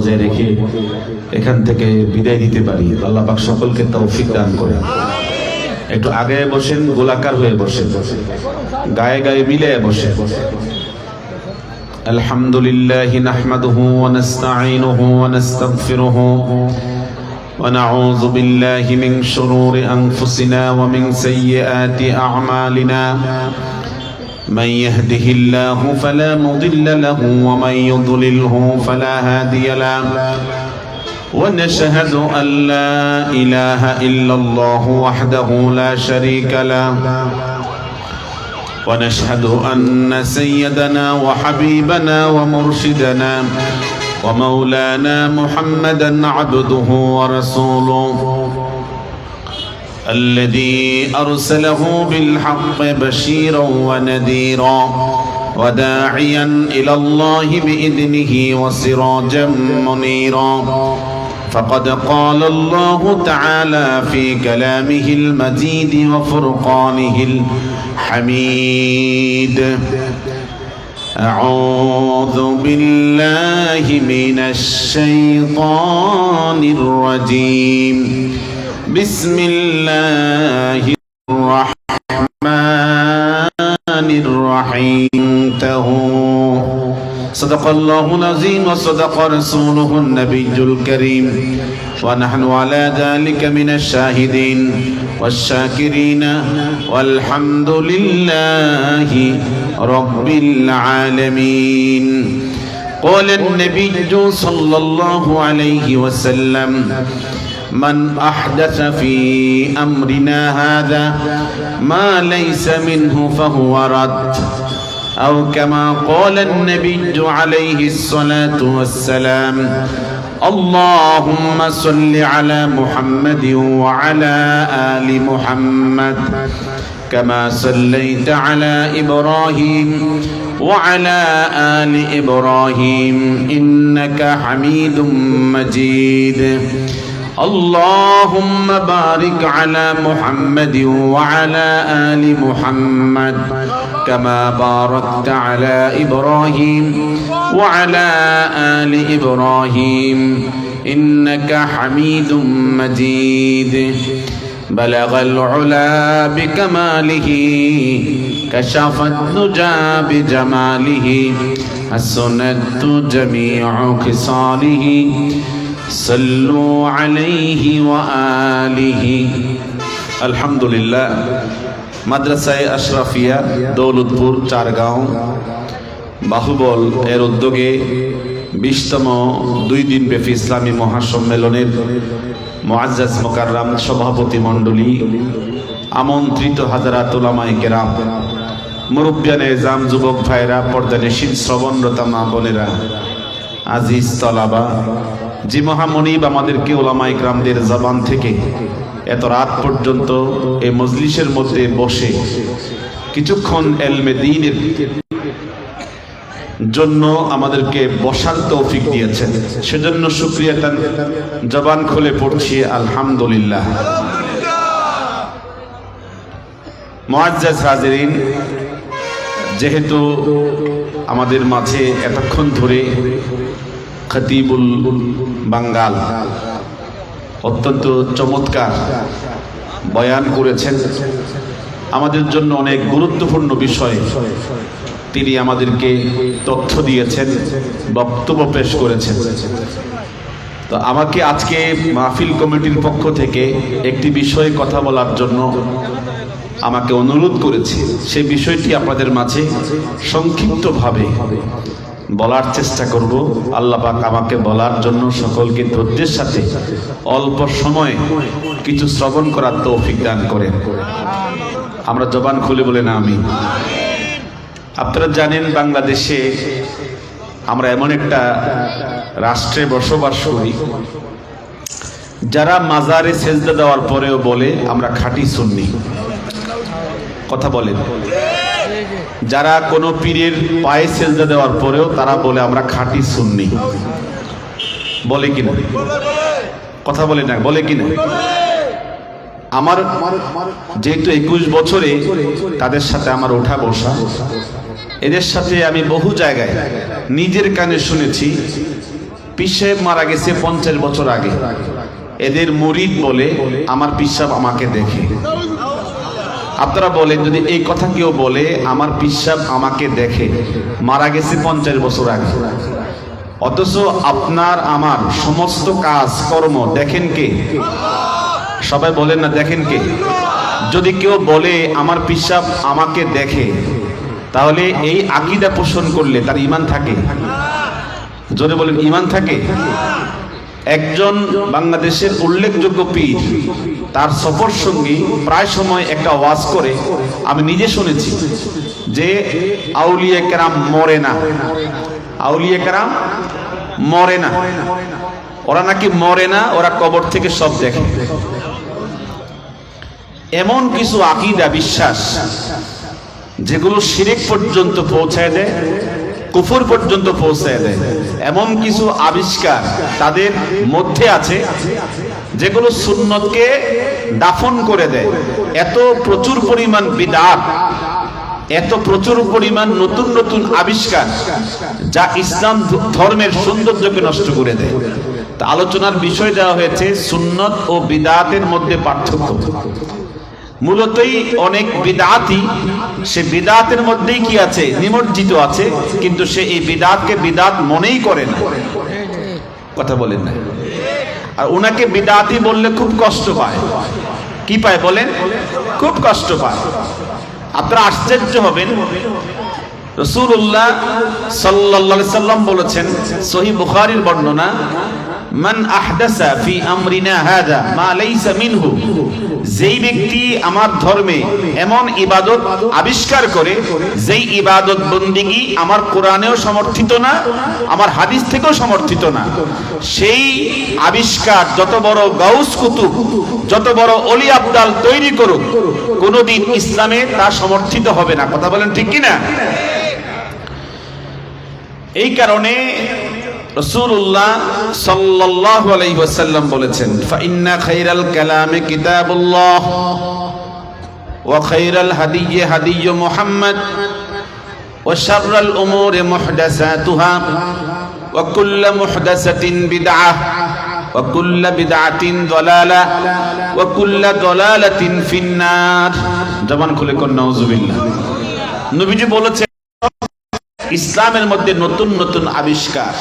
বজায় রেখে এখান থেকে বিদায় নিতে পারি। আল্লাহ পাক সকলকে তৌফিক দান করেন। একটু আগে বসেন, গোলাকার হয়ে বসেন, গায়ে গায়ে মিলে বসেন। আলহামদুলিল্লাহি নাহমাদুহু ওয়া নাস্তাঈনুহু ওয়া নাস্তাগফিরুহু ওয়া নাউযু বিল্লাহি মিন শুরুরি আনফুসিনা ওয়া মিন সাইয়্যাতি আ'মালিনা। من يهده الله فلا مضل له ومن يضلله فلا هادي له ونشهد أن لا إله إلا الله وحده لا شريك له ونشهد أن سيدنا وحبيبنا ومرشدنا ومولانا محمدا عبده ورسوله الذي أرسله بالحق بشيرا ونذيرا وداعيا إلى الله بإذنه وسراجا منيرا فقد قال الله تعالى في كلامه المجيد وفرقانه الحميد أعوذ بالله من الشيطان الرجيم بسم الله الرحمن الرحيم صدق الله العظيم وصدق رسوله النبي الكريم ونحن على ذلك من الشاهدين والشاكرين والحمد لله رب العالمين. قال النبي صلى الله عليه وسلم من أحدث في أمرنا هذا ما ليس منه فهو رد أو كما قال النبي عليه الصلاة والسلام. اللهم صل على محمد وعلى آل محمد كما صليت على إبراهيم وعلى آل إبراهيم إنك حميد مجيد. اللهم بارك على محمد وعلى آل محمد كما باركت على إبراهيم وعلى آل إبراهيم إنك حميد مجيد. بلغ العلا بكماله كشف الدجى بجماله حسنت جميع خصاله صلوا عليه وآله. আলহামদুলিল্লাহ। মাদ্রাসায়ে আশরাফিয়া দৌলতপুর চারগাঁও বাহুবল এর উদ্যোগে 20তম 2 দিন ব্যাপী ইসলামী মহাসম্মেলনের মুআজ্জাজ মুকাররম সভাপতি মণ্ডলী, আমন্ত্রিত হাজারাত উলামায়ে কেরাম, মুরব্বিয়ানে এজাম, যুবক ভাইরা, পর্দানিশীন শ্রবণরতা মা বোনেরা, আজিজ তলাবা, যে মহামনিব আমাদেরকে উলামায়ে কেরামদের জবান থেকে এত রাত পর্যন্ত এই মজলিসের মধ্যে বসে কিছুক্ষণ ইলমে দ্বীনের জন্য আমাদেরকে বসার তৌফিক দিয়েছেন, সেজন্য শুকরিয়াতান জবান খুলে পড়ছি আলহামদুলিল্লাহ। মুআজ্জাজ হাজিরিন, যেহেতু আমাদের মাঝে এতক্ষণ ধরে খতিবুল বাঙ্গাল অত্যন্ত চমৎকার বয়ান করেছেন, আমাদের জন্য অনেক গুরুত্বপূর্ণ বিষয় তিনি আমাদেরকে তথ্য দিয়েছেন, বক্তব্য পেশ করেছেন। তো আমাকে আজকে মাহফিল কমিটির পক্ষ থেকে একটি বিষয়ে কথা বলার জন্য আমাকে অনুরোধ করেছে। সেই বিষয়টি আপনাদের মাঝে সংক্ষিপ্তভাবে বলার চেষ্টা করব। আল্লাহ পাক আমাকে বলার জন্য সকলকে ধৈর্যের সাথে অল্প সময়ে কিছু শ্রবণ করার তৌফিক দান করেন। আমরা জবান খুলে বলেন আমিন। আপনারা জানেন, বাংলাদেশে আমরা এমন একটা রাষ্ট্রে বসবাস করি যারা মাজারে সেজদা দেওয়ার পরেও বলে আমরা খাঁটি সুন্নি। কথা বলেন। যারা কোনো পীরের পায়ে সেজদা দেওয়ার পরেও তারা বলে আমরা খাঁটি সুন্নি। বলে কিনা? কথা বলে না, বলে কিনা? আমার যেহেতু 21 বছরে তাদের সাথে আমার ওঠা বসা, এদের সাথে আমি বহু জায়গায় নিজের কানে শুনেছি পীর সাহেব মারা গেছে 50 বছর আগে, এদের মুরিদ বলে আমার পীর সাহেব আমাকে দেখে। আপনারা বলেন, যদি এই কথা কেউ বলে আমার পীর সাহেব আমাকে দেখে, মারা গেছে 50 বছর আগে, অথচ আপনার আমার সমস্ত কাজ কর্ম দেখেন কে? সবাই বলেন না, দেখেন কে? যদি কেউ বলে আমার পীর সাহেব আমাকে দেখে, তাহলে এই আকীদা পোষণ করলে তার ঈমান থাকে? জোরে বলেন, ঈমান থাকে? একজন বাংলাদেশের উল্লেখযোগ্য পীর, তার সফর সঙ্গী প্রায় সময় একটা ওয়াজ করে, আমি নিজে শুনেছি যে আউলিয়া কেরাম মরে না, আউলিয়া কেরাম মরে না, ওরা নাকি মরে না, ওরা কবর থেকে সব দেখে। এমন কিছু আকীদা বিশ্বাস যেগুলো শিরক পর্যন্ত পৌঁছায় দেয়, কুফর পর্যন্ত পৌঁছায় দেয়, এমন কিছু আবিষ্কার তাদের মধ্যে আছে যেগুলো সুন্নতকে দাফন করে দেয়। এত প্রচুর পরিমাণ বিদআত, এত প্রচুর পরিমাণ নতুন নতুন আবিষ্কার যা ইসলাম ধর্মের সৌন্দর্যকে নষ্ট করে দেয়। তা আলোচনার বিষয় দেওয়া হয়েছে সুন্নত ও বিদআতের মধ্যে পার্থক্য। মূলতই অনেক বিদআতি সে বিদআতের মধ্যেই কি আছে, নিমজ্জিত আছে, কিন্তু সে এই বিদআতকে বিদআত মনেই করে না। কথা বলেন না? আর ওনাকে বিদআতি বললে খুব কষ্ট পায়। কি পায় বলেন? খুব কষ্ট পায়। আপনারা আশ্চর্য হবেন, রাসূলুল্লাহ সাল্লাল্লাহু আলাইহি সাল্লাম বলেছেন, সহিহ বুখারীর বর্ণনা, মান আহদাসা ফি আমরিনা হাযা মা লাইসা মিনহু, যেই ব্যক্তি আমার ধর্মে এমন ইবাদত আবিষ্কার করে যেই ইবাদত বন্দিগি আমার কোরআনেও সমর্থিত না, আমার হাদিস থেকেও সমর্থিত না, সেই আবিষ্কার যত বড় গাউস কুতুব, যত বড় ওলি আবদাল তৈরি করুক, কোনোদিন ইসলামে তা সমর্থিত হবে না। কথা বলেন ঠিক কিনা? এই কারণে রাসূলুল্লাহ সাল্লাল্লাহু আলাইহি ওয়াসাল্লাম বলেছেন, ফাইন্না খায়রাল কালামি কিতাবুল্লাহ ওয়া খায়রাল হাদিয়্যি হাদিয়্যু মুহাম্মদ ওয়া শাররাল উমুরি মুহদাসাতুহা ওয়া কুল্লু মুহদাসাতিন বিদআহ ওয়া কুল্লু বিদআতিন দালালা ওয়া কুল্লু দালালাতিন ফিন্নার। জবান খুলে কোন নাউযুবিল্লাহ। নবীজি বলেছেন, ইসলামের মধ্যে নতুন নতুন আবিষ্কার।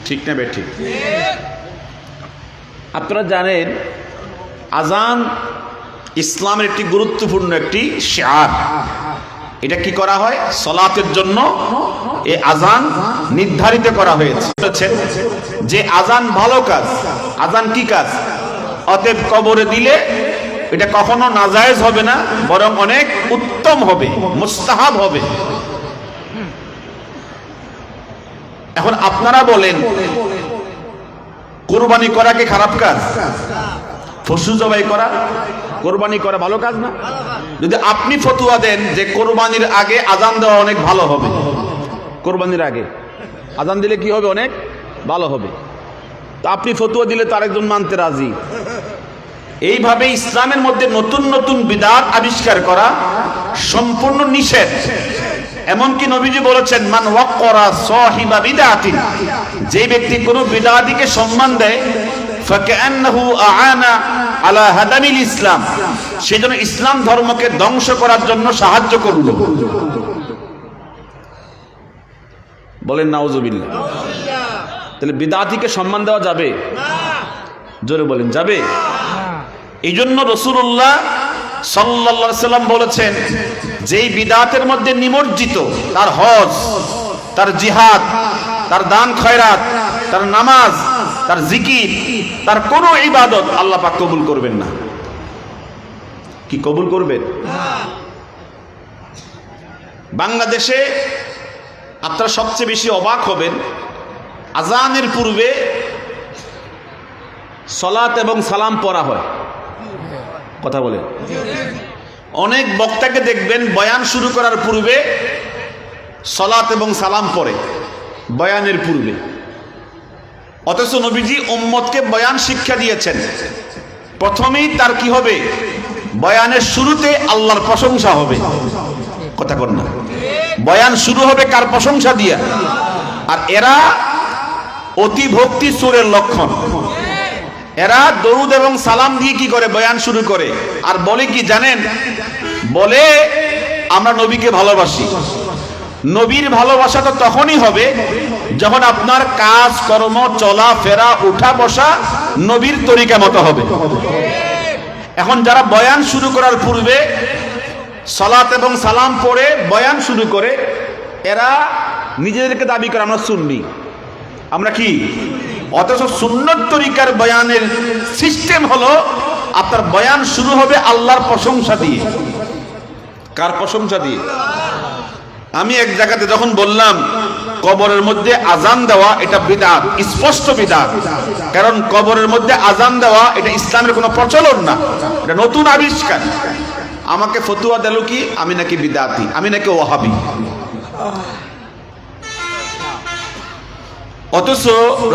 ঠিক না বেঠিক? আপনারা জানেন আজান ইসলামের একটি গুরুত্বপূর্ণ একটি শিআর। এটা কি করা হয়? সালাতের জন্য এই আজান নির্ধারিত করা হয়েছে যে আজান ভালো কাজ। আজান কি কাজ? অতএব কবরে দিলে এটা কখনো নাজায়েজ হবে না, বরং অনেক উত্তম হবে, মুস্তাহাব হবে। এখন আপনারা বলেন, কুরবানি করা কি খারাপ কাজ? পশু জবাই করা, কোরবানি করা ভালো কাজ না? যদি আপনি ফতোয়া দেন যে কোরবানির আগে আজান দেওয়া অনেক ভালো হবে, কোরবানির আগে আজান দিলে কি হবে? অনেক ভালো হবে। তো আপনি ফতোয়া দিলে তো আরেকজন মানতে রাজি। এইভাবে ইসলামের মধ্যে নতুন নতুন বিদআত আবিষ্কার করা সম্পূর্ণ নিষেধ। এমনকি নবীজি বলেছেন, মান ওয়াক্কারা সাহিবা বিদআতিন, যে ব্যক্তি কোনো বিদআতিকে সম্মান দেয়, ফাকান্নাহু আআনা আলা হাদামিল ইসলাম, সেজন্য ইসলাম ধর্মকে ধ্বংস করার জন্য সাহায্য করলো। বলেন নাউযুবিল্লাহ। তাহলে বিদআতিকে সম্মান দেওয়া যাবে না? জোরে বলেন, যাবে? এই জন্য রাসূলুল্লাহ সাল্লাল্লাহু আলাইহি সাল্লাম বলেছেন, যেই বিদআতের মধ্যে নিমজ্জিত, তার হজ, তার জিহাদ, তার দান খয়রাত, তার নামাজ, তার জিকির, তার কোনো ইবাদত আল্লাহ পাক কবুল করবেন না। কি কবুল করবেন? বাংলাদেশে আপনারা সবচেয়ে বেশি অবাক হবেন, আজানের পূর্বে সালাত এবং সালাম পড়া হয়। কথা বলে অনেক বক্তাকে দেখবেন বয়ান শুরু করার পূর্বে সালাত এবং সালাম পড়ে, বয়ানের পূর্বে। অথচ নবীজি উম্মতকে বয়ান শিক্ষা দিয়েছেন, প্রথমেই তার কি হবে? বয়ানের শুরুতে আল্লাহর প্রশংসা হবে। কথা কর না? বয়ান শুরু হবে কার প্রশংসা দিয়া? আর এরা অতি ভক্তি চোরের লক্ষণ। এরা দরুদ এবং সালাম দিয়ে কি করে বয়ান শুরু করে, আর বলে কি জানেন, বলে আমরা নবীকে ভালোবাসি। নবীর ভালোবাসা তো তখনই হবে যখন আপনার কাজ কর্ম চলা ফেরা উঠা বসা নবীর তরিকা মতো হবে। এখন যারা বয়ান শুরু করার পূর্বে সালাত এবং সালাম পড়ে বয়ান শুরু করে, এরা নিজেদেরকে দাবি করে আমরা সুন্নি, আমরা কি, অথচ সুন্নত তরিকার বয়ানের সিস্টেম হলো আপনার বয়ান শুরু হবে আল্লাহর প্রশংসা দিয়ে। কার প্রশংসা দিয়ে? আমি এক জায়গাতে যখন বললাম কবরের মধ্যে আজান দেওয়া এটা বিদআত, স্পষ্ট বিদআত, কারণ কবরের মধ্যে আজান দেওয়া এটা ইসলামের কোনো প্রচলন না, এটা নতুন আবিষ্কার। আমাকে ফতুয়া দিল কি আমি নাকি বিদআতি, আমি নাকি ওয়াহাবি। অথচ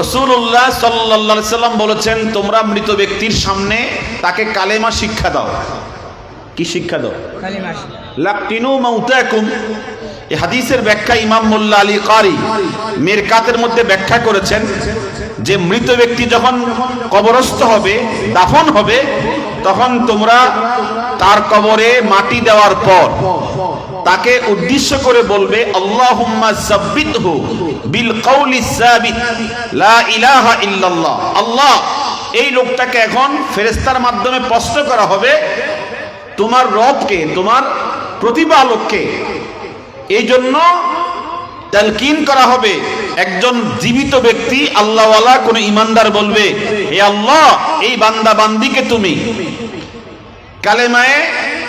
রাসূলুল্লাহ সাল্লাল্লাহু আলাইহি সাল্লাম বলেছেন তোমরা মৃত ব্যক্তির সামনে তাকে কালেমা শিক্ষা দাও। কি শিক্ষা দাও? কালেমা। লাকিনু মাউতাকুম। এই হাদিসের ব্যাখ্যা ইমাম মোল্লা আলী কারি মিরকাতের মধ্যে ব্যাখ্যা করেছেন যে মৃত ব্যক্তি যখন কবরস্থ হবে, দাফন হবে, তখন তোমরা তার কবরে মাটি দেওয়ার পর তাকে উদ্দেশ্য করে বলবে আল্লাহুম্মা সাব্বিতহু বিল কওলি সাবিত লা ইলাহা ইল্লাল্লাহ। আল্লাহ, এই লোকটাকে এখন ফেরেশতার মাধ্যমে প্রশ্ন করা হবে তোমার রবকে, তোমার প্রতিপালককে। এই জন্য তালকিন করা হবে। একজন জীবিত ব্যক্তি আল্লাহওয়ালা কোন ইমানদার বলবে হে আল্লাহ, এই বান্দা বান্দিকে তুমি কালেমায়ে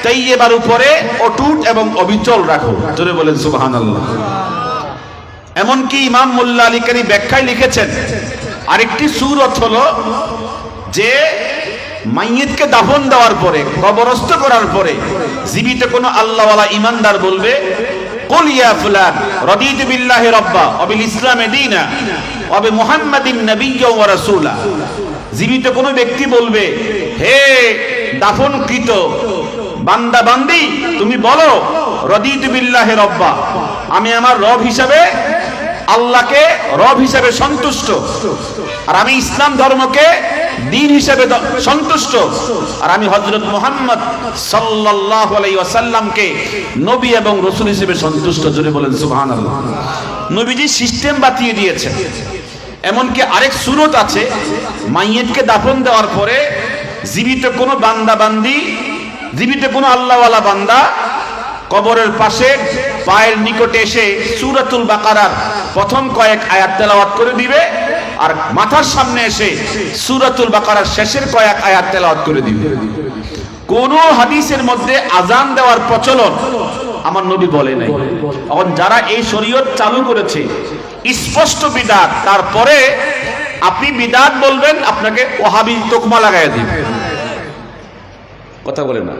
তাইয়্যিবার উপরে অটুট এবং অবিচল রাখো। জোরে বলেন সুবহানাল্লাহ। এমনকি ইমাম মোল্লা আলী কারি ব্যাখ্যায় লিখেছেন আরেকটি সূরত হলো যে মাইয়িতকে দাফন দেওয়ার পরে, কবরস্থ করার পরে জীবিত কোনো আল্লাহওয়ালা ইমানদার বলবে কুল ইয়া ফুলান রাদিতু বিল্লাহি রাব্বা ওয়া বিল ইসলামি দীনা ওয়া বি মুহাম্মাদিন নাবিয়্যা ওয়া রাসূলা। জীবিত কোনো ব্যক্তি বলবে হে দাফনকৃত বান্দা বান্দি, তুমি বলো রাদিতু বিল্লাহি রাব্বা, আমি আমার রব হিসাবে আল্লাহকে রব হিসাবে সন্তুষ্ট, আর আমি ইসলাম ধর্মকে দ্বীন হিসাবে সন্তুষ্ট, আর আমি হযরত মুহাম্মদ সাল্লাল্লাহু আলাইহি ওয়াসাল্লামকে নবী এবং রাসূল হিসেবে সন্তুষ্ট। জোরে বলেন সুবহানাল্লাহ। নবীজি সিস্টেম বাতিয়ে দিয়েছেন। এমনকি আরেক সূরত আছে, মাইয়িতকে দাফন দেওয়ার পরে জীবিত কোনো বান্দা বান্দি, জীবিত কোনো আল্লাহওয়ালা বান্দা কবরের পাশে পায়ের নিকটে এসে সূরাতুল বাকারার প্রথম কয়েক আয়াত তেলাওয়াত করে দিবে, আর মাথার সামনে এসে সূরাতুল বাকারার শেষের কয়েক আয়াত তেলাওয়াত করে দিবে। কোন হাদিসের মধ্যে আজান দেওয়ার প্রচলন আমার নবী বলে নাই। এখন যারা এই শরীয়ত চালু করেছে স্পষ্ট বিদআত, তারপরে আপনি বিদআত বলবেন, আপনাকে ওয়াহাবি তকমা লাগাইয়া দিবে। কথা বলে না,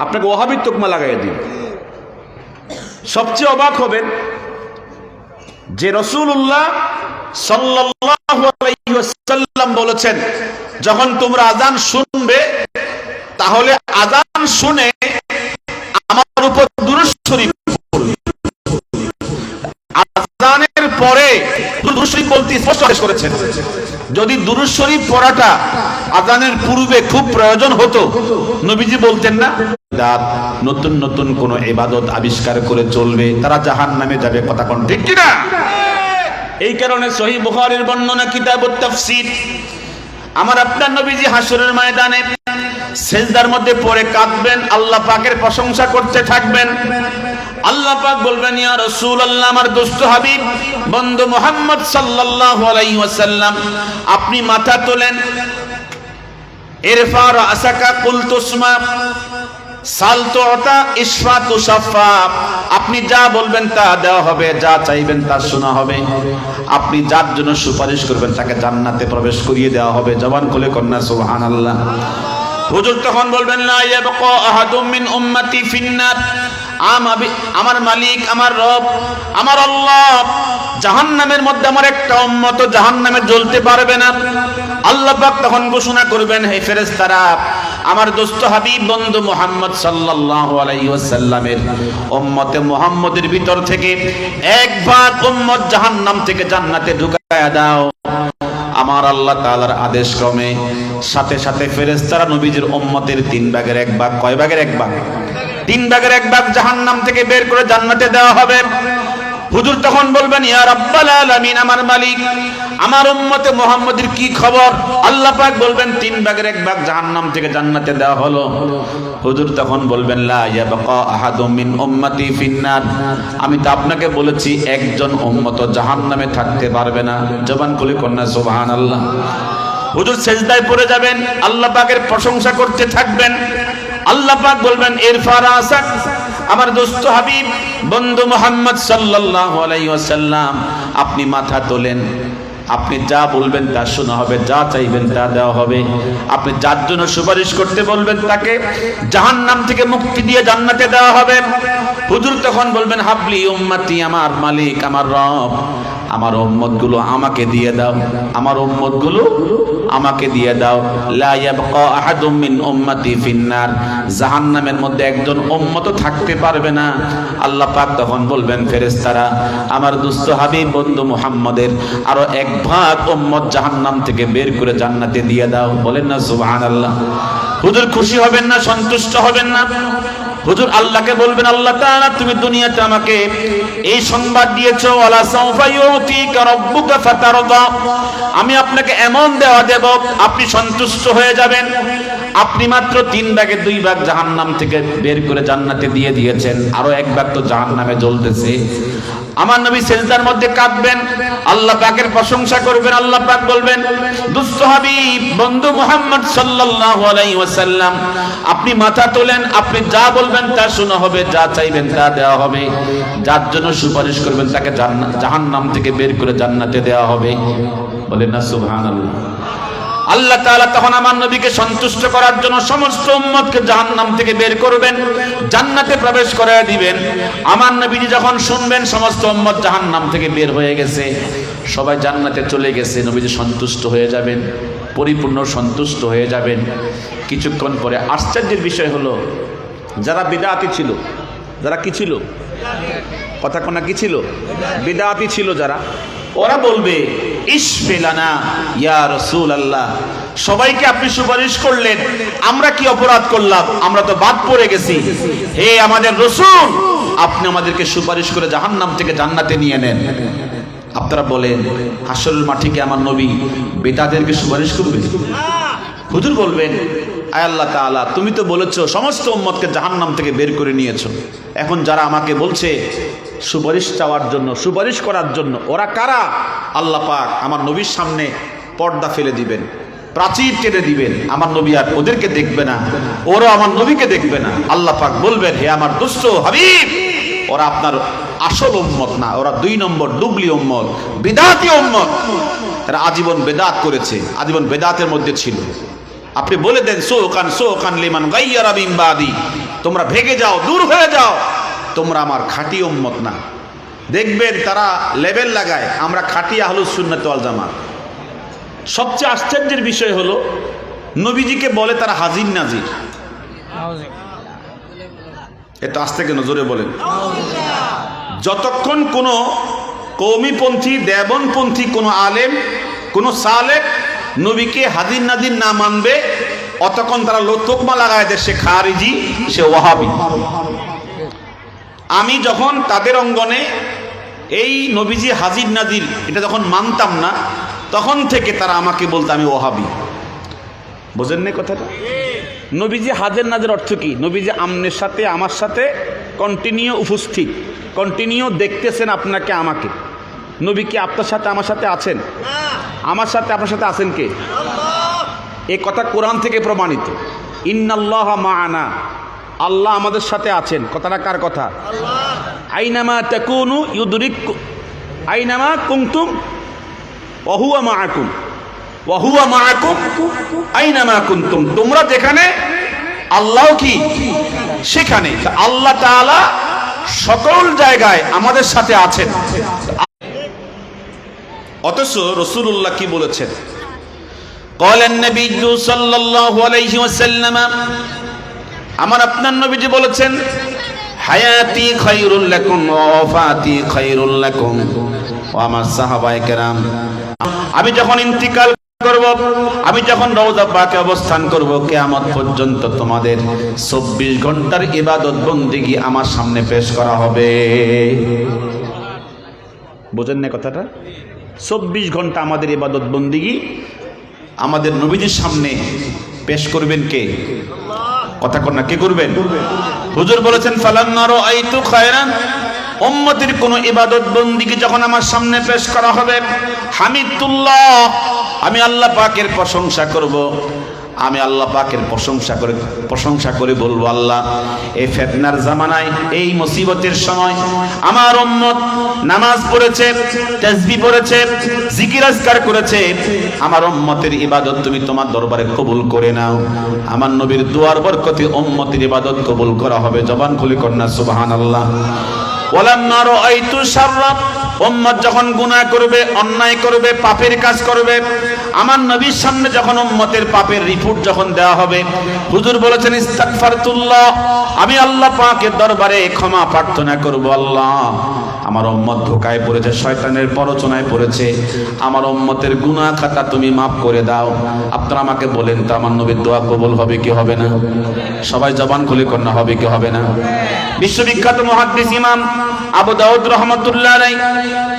আপনাকে ওয়াহাবি তকমা লাগাইয়া দিবে। সবচেয়ে অবাক হবেন যে রাসূলুল্লাহ সাল্লাল্লাহু আলাইহি ওয়াসাল্লাম বলেছেন যখন তোমরা আযান শুনবে তাহলে আযান শুনে আমার উপর দুরূদ শরীফ পড়বে। আযানের পরে দুরূদ শরীফ বলতে স্পষ্ট আদেশ করেছেন। যদি দুরূদ শরীফ পড়াটা আযানের পূর্বে খুব প্রয়োজন হতো, নবীজি বলতেন না নতুন নতুন কোন ইবাদত আবিষ্কার করে চলবে, তারা জাহান্নামে যাবে। কথা কোন ঠিক কি না? এই কারণে সহিহ বুখারীর বর্ণনা কিতাবুত তাফসীর, আমার আপনার নবীজি হাসরের ময়দানে সিজদার মধ্যে পড়ে কাঁদবেন, আল্লাহ পাকের প্রশংসা করতে থাকবেন। আল্লাহ পাক বলবেন ইয়া রাসূলুল্লাহ, আমার দোস্ত হাবিব বন্ধু মুহাম্মদ সাল্লাল্লাহু আলাইহি ওয়াসাল্লাম, আপনি মাথা তোলেন। ইরফা রাসাকা কুল তুসমা সাল তুতা ইশফা তুশাফা, আপনি যা বলবেন তা দেওয়া হবে, যা চাইবেন তা শোনা হবে। আপনি যার জন্য সুপারিশ করবেন তাকে জান্নাতে প্রবেশ করিয়ে দেওয়া হবে। জবান খুলে কন্যা সুবহানাল্লাহ। হুজুর তখন বলবেন লা ইয়াবকা আহাদুম মিন উম্মতি ফিন্নার, আমার মালিক, আমার রব, আমার আল্লাহ জাহান্নামের মধ্যে আমার একটা উম্মত জাহান্নামে জ্বলতে পারবে না। আল্লাহ পাক তখন ঘোষণা করবেন, হে ফেরেশতারা, আমার দোস্ত হাবিব বন্ধু মুহাম্মদ সাল্লাল্লাহু আলাইহি ওয়াসাল্লামের উম্মতে মুহাম্মদের ভিতর থেকে এক ভাগ উম্মত জাহান্নাম থেকে জান্নাতে ঢুকায়া দাও। আমার আল্লাহ তাআলার আদেশ ক্রমে সাথে সাথে ফেরেশতারা নবীজির উম্মতের 3 ভাগের 1 ভাগ, কয় ভাগের 1 ভাগ? 3 ভাগের 1 ভাগ জাহান্নাম থেকে বের করে জান্নাতে দেওয়া হবে। হুজুর তখন বলবেন, ইয়া রাব্বাল আলামিন, আমার মালিক, আমার উম্মতে মুহাম্মদের কি খবর? আল্লাহ পাক বলবেন 3 ভাগের 1 ভাগ জাহান্নাম থেকে জান্নাতে দেওয়া হলো। হুজুর তখন বলবেন, লা ইয়াবকা আহাদুম মিন উম্মতি ফিন্নার, আমি তো আপনাকে বলেছি একজন উম্মত জাহান্নামে থাকতে পারবে না। জবান খুলে কন্যা সুবহানাল্লাহ। হুজুর সেজদায় পড়ে যাবেন, আল্লাহ পাকের প্রশংসা করতে থাকবেন। আল্লাহ পাক বলবেন, ইরফা রাসাক, আমার দোস্ত হাবিব বন্ধু মুহাম্মদ সাল্লাল্লাহু আলাইহি ওয়াসাল্লাম, আপনি মাথা তোলেন। আপনি যা বলবেন তা শোনা হবে, যা চাইবেন তা দেওয়া হবে। আপনি যার জন্য সুপারিশ করতে বলবেন তাকে জাহান্নাম থেকে মুক্তি দিয়ে জান্নাতে দেওয়া হবে। হুজুর তখন বলবেন, হাবলি উম্মতি, আমার মালিক, আমার রব, আমার উম্মতগুলো আমাকে দিয়ে দাও, আমার উম্মতগুলো আমাকে দিয়ে দাও। লা ইয়াবকা আহাদুম মিন উম্মতি ফিন্নার, জাহান্নামের মধ্যে একজন উম্মত থাকতে পারবে না। আল্লাহ পাক তখন বলবেন, ফেরেশতারা, আমার দুস্থ হাবিব বন্ধু মুহাম্মদের আরো 1 ভাগ উম্মত জাহান্নাম থেকে বের করে জান্নাতে দিয়ে দাও। বলেন না সুবহানাল্লাহ। হুজুর খুশি হবেন না, সন্তুষ্ট হবেন না? হুজুর আল্লাহকে বলবেন, আল্লাহ তাআলা, তুমি দুনিয়াতে আমাকে এই সংবাদ দিয়েছো, ওয়ালা সাউফা ইউতিকা রাব্বুকা ফাতারদা, আমি আপনাকে এমন দেওয়া দেব আপনি সন্তুষ্ট হয়ে যাবেন। আপনি মাত্র 3 ভাগের 2 ভাগ জাহান্নাম থেকে বের করে জান্নাতে দিয়ে দিয়েছেন, আরো 1 ভাগ তো জাহান্নামে জ্বলতেছে। আমার নবী সেজদার মধ্যে কাঁদবেন, আল্লাহ পাকের প্রশংসা করবেন। আল্লাহ পাক বলবেন, দুস্থ হাবিব বন্ধু মুহাম্মদ সাল্লাল্লাহু আলাইহি ওয়াসাল্লাম, আপনি মাথা তোলেন, আপনি যা বলবেন তা শোনা হবে, যা চাইবেন তা দেওয়া হবে। যার জন্য সুপারিশ করবেন তাকে জাহান্নাম থেকে বের করে জান্নাতে দেওয়া হবে। বলেন না সুবহানাল্লাহ। আল্লাহ তাআলা তখন আমার নবীকে সন্তুষ্ট করার জন্য সমস্ত উম্মতকে জাহান্নাম থেকে বের করবেন, জান্নাতে প্রবেশ করায় দিবেন। আমার নবীজি যখন শুনবেন সমস্ত উম্মত জাহান্নাম থেকে বের হয়ে গেছে, সবাই জান্নাতে চলে গেছে, নবীজি সন্তুষ্ট হয়ে যাবেন, পরিপূর্ণ সন্তুষ্ট হয়ে যাবেন। কিছুক্ষণ পরে আশ্চর্যের বিষয় হলো, যারা বিদআতি ছিল, যারা কি ছিল, কথা কোনা কি ছিল, বিদআতি ছিল যারা, ওরা বলবে, ইশফিলানা ইয়া রাসূলুল্লাহ, সবাইকে আপনি সুপারিশ করলেন, আমরা কি অপরাধ করলাম? আমরা তো বাদ পড়ে গেছি। হে আমাদের রাসূল, আপনি আমাদেরকে সুপারিশ করে জাহান্নাম থেকে জান্নাতে নিয়ে নেন। আপনারা বলেন, হাসরের মাঠে কি আমার নবী বেদাতদেরকে সুপারিশ করবে? হুজুর বলবেন, আয় আল্লাহ তাআলা, তুমি তো বলেছো সমস্ত উম্মতকে জাহান্নাম থেকে বের করে নিয়েছো, এখন যারা আমাকে বলছে সুপারিশ চাওয়ার জন্য, সুপারিশ করার জন্য, ওরা কারা? আল্লাহ পাক আমার নবীর সামনে পর্দা ফেলে দিবেন, প্রাচীর টেনে দিবেন, আমার নবী আর ওদেরকে দেখবে না, ওরা আমার নবীকে দেখবে না। আল্লাহ পাক বলবেন, হে আমার দুস্থ হাবিব, ওরা আপনার আসল উম্মত না, ওরা 2 নম্বর ডুবলি উম্মত, বিদআতি উম্মত। এরা আজীবন বেদাত করেছে, আজীবন বেদাতের মধ্যে ছিল। আপনি বলে দেন, সোকান লিমান গায়্যারা মিন বাদি, তোমরা ভেগে যাও, দূর হয়ে যাও, তোমরা আমার খাঁটি উম্মত না। দেখবেন তারা লেবেল লাগায়, আমরা খাঁটি আহলুস সুন্নাত ওয়াল জামাত। সবচেয়ে আশ্চর্যের বিষয় হলো, নবীজিকে বলে তারা হাজির নাজির। এত আস্তে কেন, জোরে বলেন। যতক্ষণ কোনো কওমিপন্থী, দেবনপন্থী কোনো আলেম, কোনো সালেক নবীকে হাজির নাজির না মানবে, অতক্ষণ তারা তোকমা লাগায় দেয় সে খারিজি, সে ওয়াহাবি। আমি যখন তাদের অঙ্গনে এই নবীজি হাজির নাজির এটা যখন মানতাম না, তখন থেকে তারা আমাকে বলতো আমি ওয়াহাবি। বোঝেন না কথাটা? নবীজি হাজির নাজির অর্থ কি? নবীজি আমনের সাথে আমার সাথে কন্টিনিউ উপস্থিত, কন্টিনিউ দেখতেছেন আপনাকে আমাকে। নবী কি আপনার সাথে আমার সাথে আছেন? আমার সাথে আপনার সাথে আছেন কে? এই কথা কোরআন থেকে প্রমাণিত। ইন্নাল্লাহা মা'ানা, আল্লাহ আমাদের সাথে আছেন। কথাটা কার কথা? আইনামা তাকুনু ইউদরিককুম, আইনামা কুনতুম ওয়া হুয়া মা'আকুম, ওয়া হুয়া মা'আকুম আইনামা কুনতুম। তোমরা যেখানে, আল্লাহ কি সেখানে। আল্লাহ তাআলা সকল জায়গায় আমাদের সাথে আছেন। অথচ রাসূলুল্লাহ কি বলেছেন? قال النبي صلى الله عليه وسلم আমার আপনার নবীজি বলেছেন হায়াতি খায়রুল লাকুম ওয়া ওয়াফাতি খায়রুল লাকুম। ও আমার সাহাবায়ে কেরাম, আমি যখন ইন্তিকাল করব, আমি যখন রওজা পাকে অবস্থান করব, কিয়ামত পর্যন্ত তোমাদের 24 ঘন্টার ইবাদত বন্দেগী আমার সামনে পেশ করা হবে। বুঝেন না কথাটা? 24 ঘন্টা আমাদের ইবাদত বন্দেগী আমাদের নবীজির সামনে পেশ করবেন কে? কথা কর না, কে করবেন? হুজুর বলেছেন ফালাম্মা রাআইতু খায়রান, উম্মতের কোন ইবাদত বন্দেগী যখন আমার সামনে পেশ করা হবে, হামিদুল্লাহ, আমি আল্লাহ পাকের প্রশংসা করব। আমি আল্লাহ পাকের প্রশংসা করে বলবো, আল্লাহ এই ফিতনার জামানায়, এই মুসিবতের সময় আমার উম্মত নামাজ পড়েছে, তাসবিহ পড়েছে, জিকির আজকার করেছে, আমার উম্মতের ইবাদত তুমি তোমার দরবারে কবুল করে নাও। আমার নবীর দুয়ার বরকতে উম্মতের ইবাদত কবুল করা হবে। জবান খুলে কন্যা সুবহানাল্লাহ। ওয়ালাম্মা রাআইতু শাররা, উম্মত যখন গুনাহ করবে, অন্যায় করবে, পাপের কাজ করবে, আমার নবীর সামনে যখন উম্মতের পাপের রিপোর্ট যখন দেওয়া হবে, হুজুর বলেছেন ইস্তাগফারতুল্লাহ, আমি আল্লাহ পাকের দরবারে ক্ষমা প্রার্থনা করব। আল্লাহ, আমার উম্মত ধোঁকায় পড়েছে, শয়তানের প্ররোচনায় পড়েছে, আমার উম্মতের গুনাহ খাতা তুমি মাফ করে দাও। আপনারা আমাকে বলেন তো, আমার নবীর দোয়া কবুল হবে কি হবে না? সবাই জবান খুলে কন্যা হবে কি হবে না? বিশ্ববিখ্যাত মুহাদ্দিস ইমাম আবু দাউদ রাহমাতুল্লাহ আলাইহি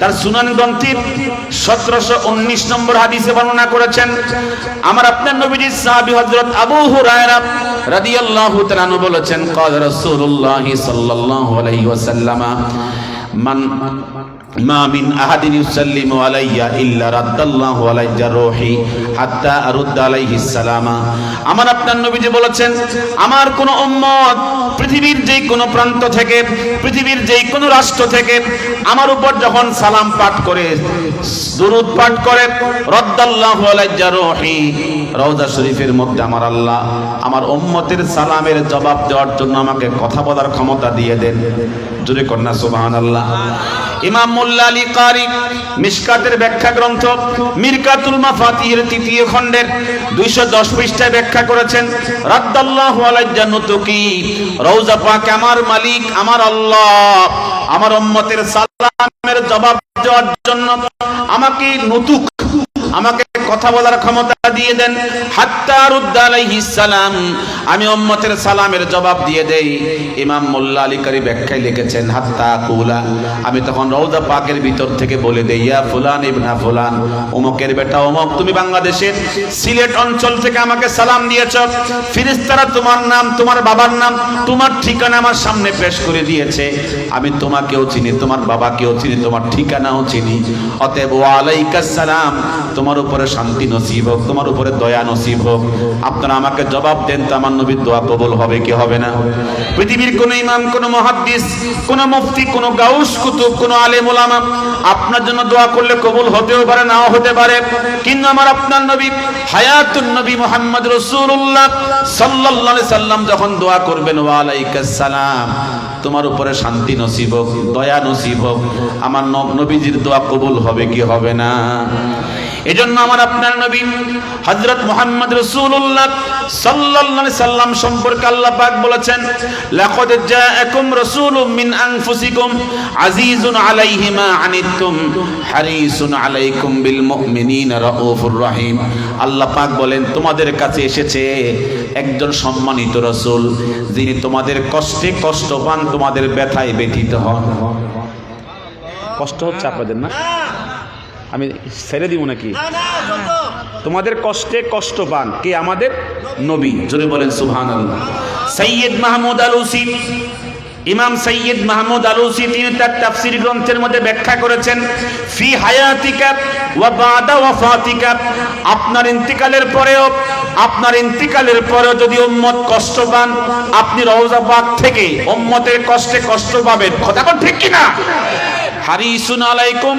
তার সুনান গ্রন্থের 1719 নম্বর হাদিসে বর্ণনা করেছেন, আমার আপনার নবীজির সাহাবী হযরত আবু হুরায়রা রাদিয়াল্লাহু তাআলা আনহু বলেছেন, ক্বাল রাসূলুল্লাহ সাল্লাল্লাহু আলাইহি ওয়াসাল্লাম মা মিন আহাদিন ইউসাল্লিমু আলাইয়া ইল্লা রাদ্দাল্লাহু আলাইহি রূহি হাত্তা আরুদ্দা আলাইহিস সালামা। আমার আপনার নবীজি বলেছেন, আমার কোন উম্মত পৃথিবীর যে কোনো প্রান্ত থেকে, পৃথিবীর যে কোনো রাষ্ট্র থেকে আমার উপর যখন সালাম পাঠ করে, দুরূদ পাঠ করে, রাদ্দাল্লাহু আলাইহি রূহি, রওজা শরীফের মধ্যে আমার আল্লাহ আমার উম্মতের সালামের জবাব দেওয়ার জন্য আমাকে কথা বলার ক্ষমতা দিয়ে দেন। জোরে কন্যা সুবহানাল্লাহ। ইমাম মোল্লা আলী কারি মিশকাতের ব্যাখ্যা গ্রন্থ মিরকাতুল মাফাতিহের 3য় খণ্ডের 210 পৃষ্ঠায় ব্যাখ্যা করেছেন, রাদ্দাল্লাহু আলাইহি নুতুকি, রওজা পাক আমার মালিক আমার আল্লাহ আমার উম্মতের সালামের জবাব দেওয়ার জন্য আমাকে নুতুক, আমাকে কথা বলার ক্ষমতা দিয়ে দেন। হাত্তা রুদ্দা আলাইহিস সালাম, আমি উম্মতের সালামের জবাব দিয়ে দেই। ইমাম মোল্লা আলী কারি ব্যাখ্যায় লিখেছেন, হাত্তা কুলা, আমি তখন রওজা পাকের ভিতর থেকে বলে দেই, ইয়া ফুলান ইবনা ফুলান, অমুকের বেটা অমুক, তুমি বাংলাদেশের সিলেট অঞ্চল থেকে আমাকে সালাম দিয়েছ, ফেরেশতারা তোমার নাম, তোমার বাবার নাম, তোমার ঠিকানা আমার সামনে পেশ করে দিয়েছে। আমি তোমাকেও চিনি, তোমার বাবাকেও চিনি, তোমার ঠিকানাও চিনি। অতএব ওয়া আলাইকাস সালাম, তোমার উপরে শান্তি নসিব হোক, তোমার উপরে দয়া নসিব হোক। আপনারা আমাকে জবাব দেন তো, আমার নবীর দোয়া কবুল হবে কি হবে না? পৃথিবীর কোন ইমাম, কোন মুহাদ্দিস, কোন মুফতি, কোন গাউস কুতুব, কোন আলেম ওলামা আপনার জন্য দোয়া করলে কবুল হতেও পারে, নাও হতে পারে, কিন্তু আমার আপনার নবী হায়াতুন নবী মুহাম্মদ রাসূলুল্লাহ সাল্লাল্লাহু আলাইহি সাল্লাম যখন দোয়া করবেন, ওয়া আলাইকাস সালাম, তোমার উপরে শান্তি নসিব হোক, দয়া নসিব হোক, আমার নবীজির দোয়া কবুল হবে কি হবে না? এজন্য আমার আপনার নবী হযরত মুহাম্মদ রাসূলুল্লাহ সাল্লাল্লাহু আলাইহি সাল্লাম সম্পর্কে আল্লাহ পাক বলেছেন, লাকাদ জাআকুম রাসূলুম মিন আনফুসিকুম আজিজুন আলাইহি মা আনিতুম হারিসুন আলাইকুম বিল মুমিনিনা রাউফুর রহিম। আল্লাহ পাক বলেন, তোমাদের কাছে এসেছে একজন সম্মানিত রাসূল, যিনি তোমাদের কষ্টে কষ্ট পান, তোমাদের ব্যথায় ব্যথিত হন। কষ্ট হচ্ছে আপনাদের না? আমি ছেড়ে দিব নাকি? তোমাদের কষ্টে কষ্ট পান কে? আমাদের নবী। জোরে বলেন সুবহানাল্লাহ। সৈয়দ মাহমুদ আলুসি, ইমাম সৈয়দ মাহমুদ আলুসি, তিনি তার তাফসীর গ্রন্থের মধ্যে ব্যাখ্যা করেছেন, ফি হায়াতিকা ওয়া বাদা ওয়াফাতিকা, আপনার ইন্তিকালের পরেও, আপনার ইন্তিকালের পরেও যদি উম্মত কষ্ট পান, আপনি রওজা পাক থেকে উম্মতের কষ্টে কষ্ট পাবেন। কথা ঠিক কিনা? হারিসুন আলাইকুম,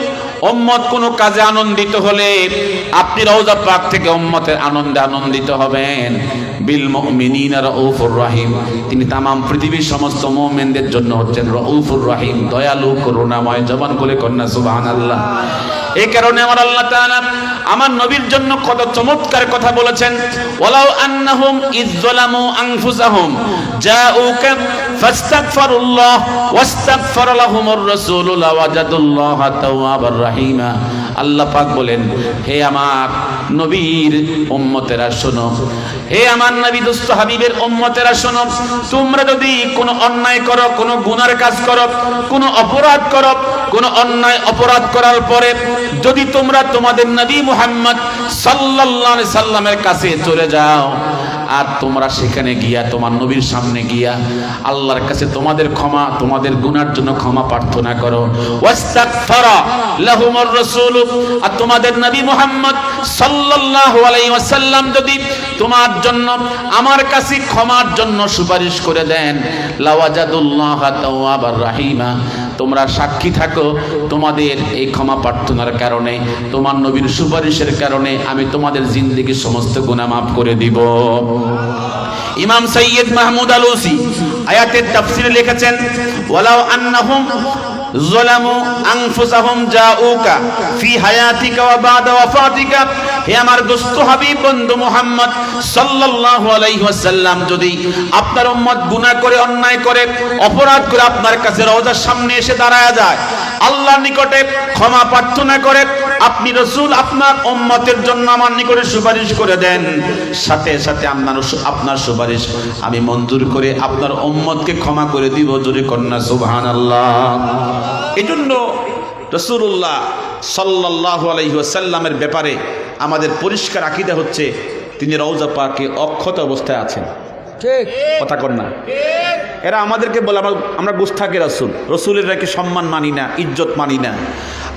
উম্মত কোনো কাজে আনন্দিত হলে আপনি রওজা পাক থেকে উম্মতের আনন্দে আনন্দিত হবেন। বিল মুমিনিনা রাউফুর রহিম, তিনি তামাম পৃথিবীর সমস্ত মুমিনদের জন্য হচ্ছেন রাউফুর রহিম, দয়ালু করুণাময়। জবান করে কন্যা সুবহানাল্লাহ। এই কারণে আমার আল্লাহ তাআলা আমার নবীর জন্য কত চমৎকার কথা বলেছেন। ওয়ালাউ আন্নাহুম ইযযালামু আনফুসাহুম জাউকা ফাস্তাগফিরুল্লাহ ওয়াস্তাগফার লাহুমুর রাসূলু লাওয়াজাদুল্লাহা তাওয়াবার রাহিমা। আল্লাহ পাক বলেন, হে আমার নবীর উম্মতেরা শোনো, হে আমার নবী দোস্ত হাবিবের উম্মতেরা শোনো, তোমরা যদি কোনো অন্যায় করো, কোনো গুনার কাজ করো, কোনো অপরাধ করো, কোনো অন্যায় অপরাধ করার পরে যদি তোমরা তোমাদের নবী মুহাম্মদ সাল্লাল্লাহু আলাইহি সাল্লামের কাছে চলে যাও, আর তোমরা সেখানে গিয়া তোমার নবীর সামনে গিয়া আল্লাহর কাছে তোমাদের ক্ষমা, তোমাদের গুনার জন্য ক্ষমা প্রার্থনা করো, ওয়াস্তাগফারা লাহুমুর রাসূল, আর তোমাদের নবী মুহাম্মদ সাল্লাল্লাহু আলাইহি ওয়াসাল্লাম যদি তোমার জন্য আমার কাছে ক্ষমার জন্য সুপারিশ করে দেন, লাওয়াজাদুল্লাহা তাওয়াবার রাহিমা, তোমরা সাক্ষী থাকো তোমাদের এই ক্ষমা প্রার্থনার কারণে, তোমার নবীর সুপারিশের কারণে আমি তোমাদের জিন্দেগীর সমস্ত গুনাহ মাফ করে দিব। ইমাম সৈয়দ মাহমুদ আলুসি আয়াতের তাফসীরে লিখেছেন, ওয়ালাউ আন্নাহুম যালামু আনফুসাহুম জাউকা ফি হায়াতিকা ওয়া বা'দা ওয়াফাতিকা, হে আমার দোস্ত হাবিব বন্ধু মুহাম্মদ সাল্লাল্লাহু আলাইহি ওয়াসাল্লাম যদি আপনার উম্মত গুনাহ করে, অন্যায় করে, অপরাধ করে আপনার কাছে রওজার সামনে এসে দাঁড়ায়া যায়, আল্লাহর নিকটে ক্ষমা প্রার্থনা করে, আপনি রাসূল আপনার উম্মতের জন্য আমার নিকটে সুপারিশ করে দেন, সাথে সাথে আপনার সুপারিশ আমি মঞ্জুর করে আপনার উম্মতকে ক্ষমা করে দিব। জোরে কন্যা সুবহানাল্লাহ। এজন্য রাসূলুল্লাহ সাল্লাল্লাহু আলাইহি ওয়াসাল্লামের ব্যাপারে আমাদের পরিষ্কার আকীদা হচ্ছে তিনি রওজা পাকে অক্ষত অবস্থায় আছেন। ঠিক কথা কর না? এরা আমাদেরকে বলে আমরা গুস্তাখে রাসূল, রাসূলের কি সম্মান মানি না, ইজ্জত মানি না।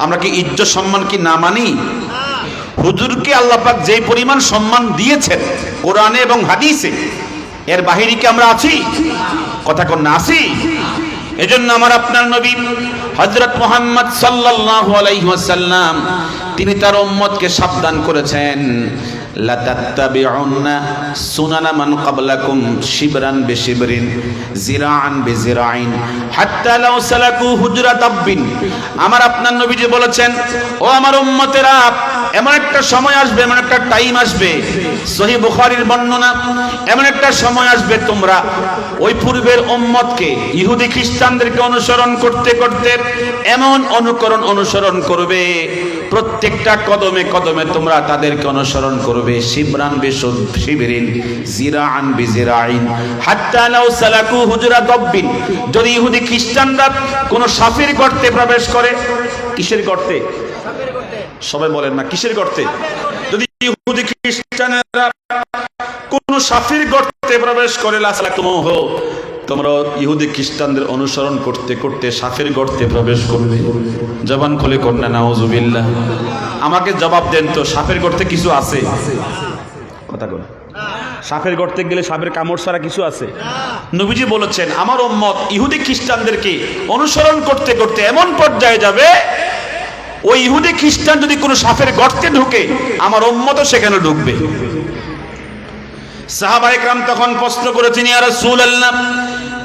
আমরা কি ইজ্জত সম্মান কি না মানি? হুজুরকে আল্লাহ পাক যেই পরিমাণ সম্মান দিয়েছেন কোরআনে এবং হাদিসে, এর বাহিরে কি আমরা আছি? কথা কর না, আছি? এজন্য আমার আপনার নবী হযরত মুহাম্মদ সাল্লাল্লাহু আলাইহি ওয়াসাল্লাম তিনি তার উম্মতকে সাবধান করেছেন, লা তাত্তাবিউন্না সুনানা মান ক্বাবলাকুম শিবরান বিশিবরিন জিরাআন বিজিরাইন হাত্তা লাউ সালাকু হুজরাত আববিন। আমার আপনার নবীজি বলেছেন, ও আমার উম্মতেরা, এমন একটা সময় আসবে, এমন একটা টাইম আসবে, সহিহ বুখারীর বর্ণনা, এমন একটা সময় আসবে তোমরা ওই পূর্বের উম্মতকে, ইহুদি খ্রিস্টানদেরকে অনুসরণ করতে করতে এমন অনুসরণ করবে, প্রত্যেকটা কদমে কদমে তোমরা তাদেরকে অনুসরণ করবে, শিবরান বিশিবরিন জিরাআন বিজিরাইন হাত্তা লাউ সালাকু হুজরাত আববিন। যদি ইহুদি খ্রিস্টানরা কোন সাফের গর্তে প্রবেশ করে, কিসের গর্তে? সবাই বলেন না, কিসের গর্তে? যদি ইহুদি খ্রিস্টানেরা কোন সাফের গর্তে প্রবেশ করে, লাসালাকুমুহু, তোমরা ইহুদি খ্রিস্টানদের অনুসরণ করতে করতে সাফের গর্তে প্রবেশ করবে। জবান খুলে কন্যা নাউজুবিল্লাহ। আমাকে জবাব দেন তো, সাপের গর্তে কিছু আছে? কথা বল। সাপের গর্তে গেলে সাপের কামড় ছাড়া কিছু আছে? নবীজি বলেছেন, আমার উম্মত ইহুদি খ্রিস্টানদেরকে অনুসরণ করতে করতে এমন পর্যায়ে যাবে, ওই ইহুদি খ্রিস্টান যদি কোনো সাপের গর্তে ঢুকে, আমার উম্মতও সেখানে ঢুকবে। সাহাবায়ে কেরাম তখন প্রশ্ন করেছেন, ইয়া রাসূলুল্লাহ,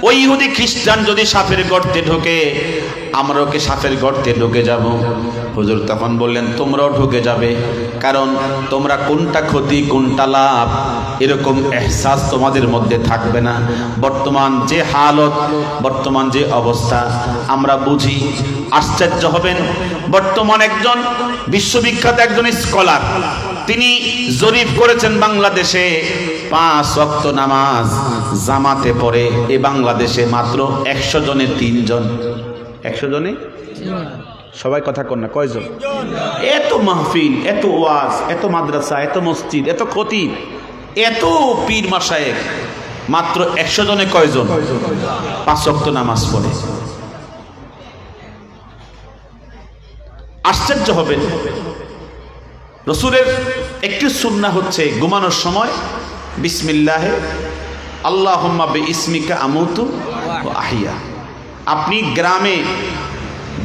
ওই ইহুদি খ্রিস্টান যদি সাপের গর্তে ঢোকে, আমরাও কি সাপের গর্তে ঢুকে যাব? হুজুর তখন বললেন, তোমরাও ঢুকে যাবে, কারণ তোমরা কোনটা ক্ষতি কোনটা লাভ এরকম এহসাস তোমাদের মধ্যে থাকবে না। বর্তমান যে হালত, বর্তমান যে অবস্থা আমরা বুঝি, আশ্চর্য হবেন। বর্তমান একজন বিশ্ববিখ্যাত একজন স্কলার, তিনি জরিপ করেছেন বাংলাদেশে 5 ওয়াক্ত নামাজ জামাতে পড়ে এই বাংলাদেশে মাত্র 100 জনে 3 জন। 100 জনে সবাই কথা কন না, কয়জন? এত মাহফিল, এত ওয়াজ, এত মাদ্রাসা, এত মসজিদ, এত খতিব, এত পীর মাশায়েখ, মাত্র 100 জনে কয়জন 5 ওয়াক্ত নামাজ পড়ে? আশ্চর্য হবে। রাসূলের একটি সুন্নাহ হচ্ছে ঘুমানোর সময় বিসমিল্লাহ আল্লাহুম্মা বিইসমিকা আমুতু ওয়া আহইয়া। আপনি গ্রামে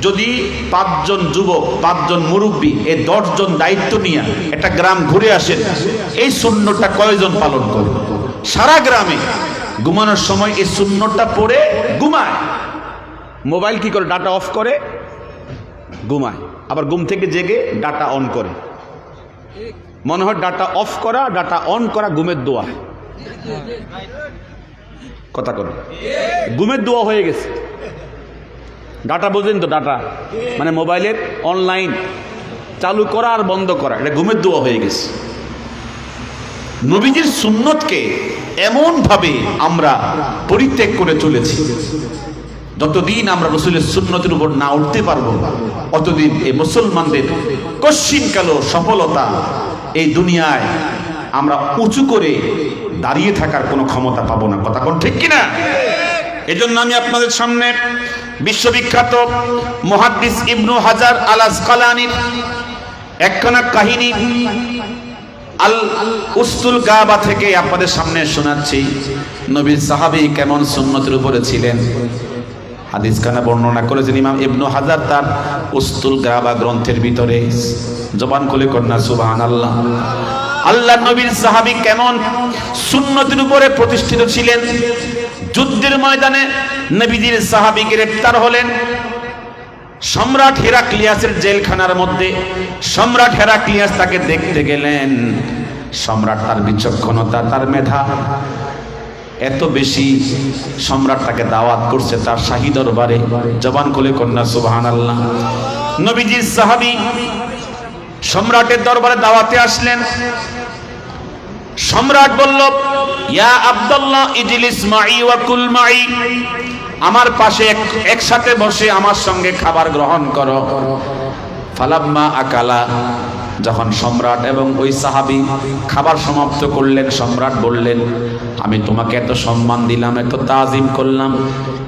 যদি 5 জন যুবক 5 জন মুরব্বী এই 10 জন দায়িত্ব নিয়ে একটা গ্রাম ঘুরে আসেন, এই সুন্নতটা কয়জন পালন করে? সারা গ্রামে ঘুমানোর সময় এই সুন্নতটা পড়ে ঘুমায়। মোবাইল কি করে? ডাটা অফ করে ঘুমায়, আবার ঘুম থেকে জেগে ডাটা অন করে। মনে হয় ডাটা অফ করা ডাটা অন করা ঘুমের দোয়া। কথা করে ঘুমের দোয়া হয়ে গেছে। ডাটা বোঝেন তো? ডাটা মানে মোবাইলের অনলাইন চালু করা আর বন্ধ করা, এটা ঘুমের দোয়া হয়ে গেছে। নবীজির সুন্নতকে এমন ভাবে আমরা পরিত্যাগ করে চলেছি, যতদিন আমরা রাসূলের সুন্নতের উপর না উঠতে পারবো অতদিন এই মুসলমানদের কশ্চিনকালও সফলতা এই দুনিয়ায় আমরা উঁচু করে দাঁড়িয়ে থাকার কোনো ক্ষমতা পাবো না। কথা কোন ঠিক কিনা? এজন্য আমি আপনাদের সামনে বিশ্ববিখ্যাত মুহাদ্দিস ইবনু হাজার আল আসকালানির একখানা কাহিনী আল উসতুল গাবা থেকে আপনাদের সামনে শোনাচ্ছি। নবীর সাহাবী কেমন সুন্নতের উপরে ছিলেন, হাদিসখানা বর্ণনা করেছেন ইমাম ইবনু হাজার তার উসতুল গাবা গ্রন্থের ভিতরে। জবান খুলে কন্যা সুবহানাল্লাহ। আল্লাহ নবীর সাহাবী কেমন সুন্নতের উপরে প্রতিষ্ঠিত ছিলেন। যুদ্ধের ময়দানে নবীজির সাহাবী গ্রেফতার হলেন সম্রাট হেরাক্লিয়াসের জেলখানার মধ্যে। সম্রাট হেরাক্লিয়াস তাকে দেখতে গেলেন। সম্রাট তার বিচক্ষণতা, তার মেধা এত বেশি, সম্রাট তাকে দাওয়াত করছে তার শাহী দরবারে। জবান খুলে কন্যা সুবহানাল্লাহ। নবীজির সাহাবী সম্রাটের দরবারে দাওয়াতে আসলেন। সম্রাট বলল, ইয়া আব্দুল্লাহ ইজলিস মাই ওয়া কুল মাই, আমার পাশে একসাথে বসে আমার সঙ্গে খাবার গ্রহণ করো। ফালাম্মা আকালা, যখন সম্রাট এবং ওই সাহাবী খাবার সমাপ্ত করলেন, সম্রাট বললেন, আমি তোমাকে এত সম্মান দিলাম, এত তাজিম করলাম,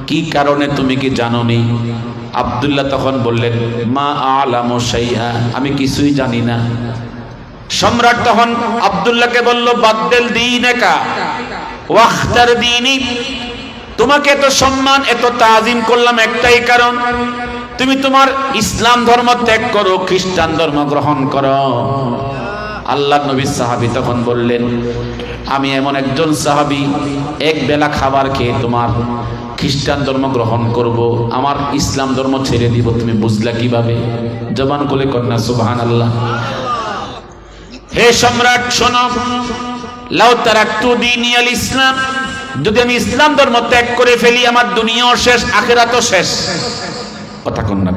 কি কারণে তুমি কি জানোনি? আব্দুল্লাহ তখন বললেন, মা আলামু শাইআ, আমি কিছুই জানি না। সম্রাট তখন আব্দুল্লাহকে বলল, বাদদেল দীনাকা ওয়াখতার দীনি, তোমাকে এত সম্মান এত তাজিম করলাম একটাই কারণ, তুমি তোমার ইসলাম ধর্ম ত্যাগ করো, খ্রিস্টান ধর্ম গ্রহণ করো। আল্লাহ নবীর সাহাবী তখন বললেন, আমি এমন একজন সাহাবী এক বেলা খাবার খেয়ে তোমার খ্রিস্টান ধর্ম গ্রহণ করব, আমার ইসলাম ধর্ম ছেড়ে দিব, তুমি বুঝলা কিভাবে? জবান খুলে কন্যা সুবহানাল্লাহ। হে সম্রাট শোনো, লাউ তারাকতু দীনি আল ইসলাম, যদি আমি ইসলাম ধর্ম ত্যাগ করে ফেলি আমার দুনিয়াও শেষ আখিরাতও শেষ। কথা কোন না?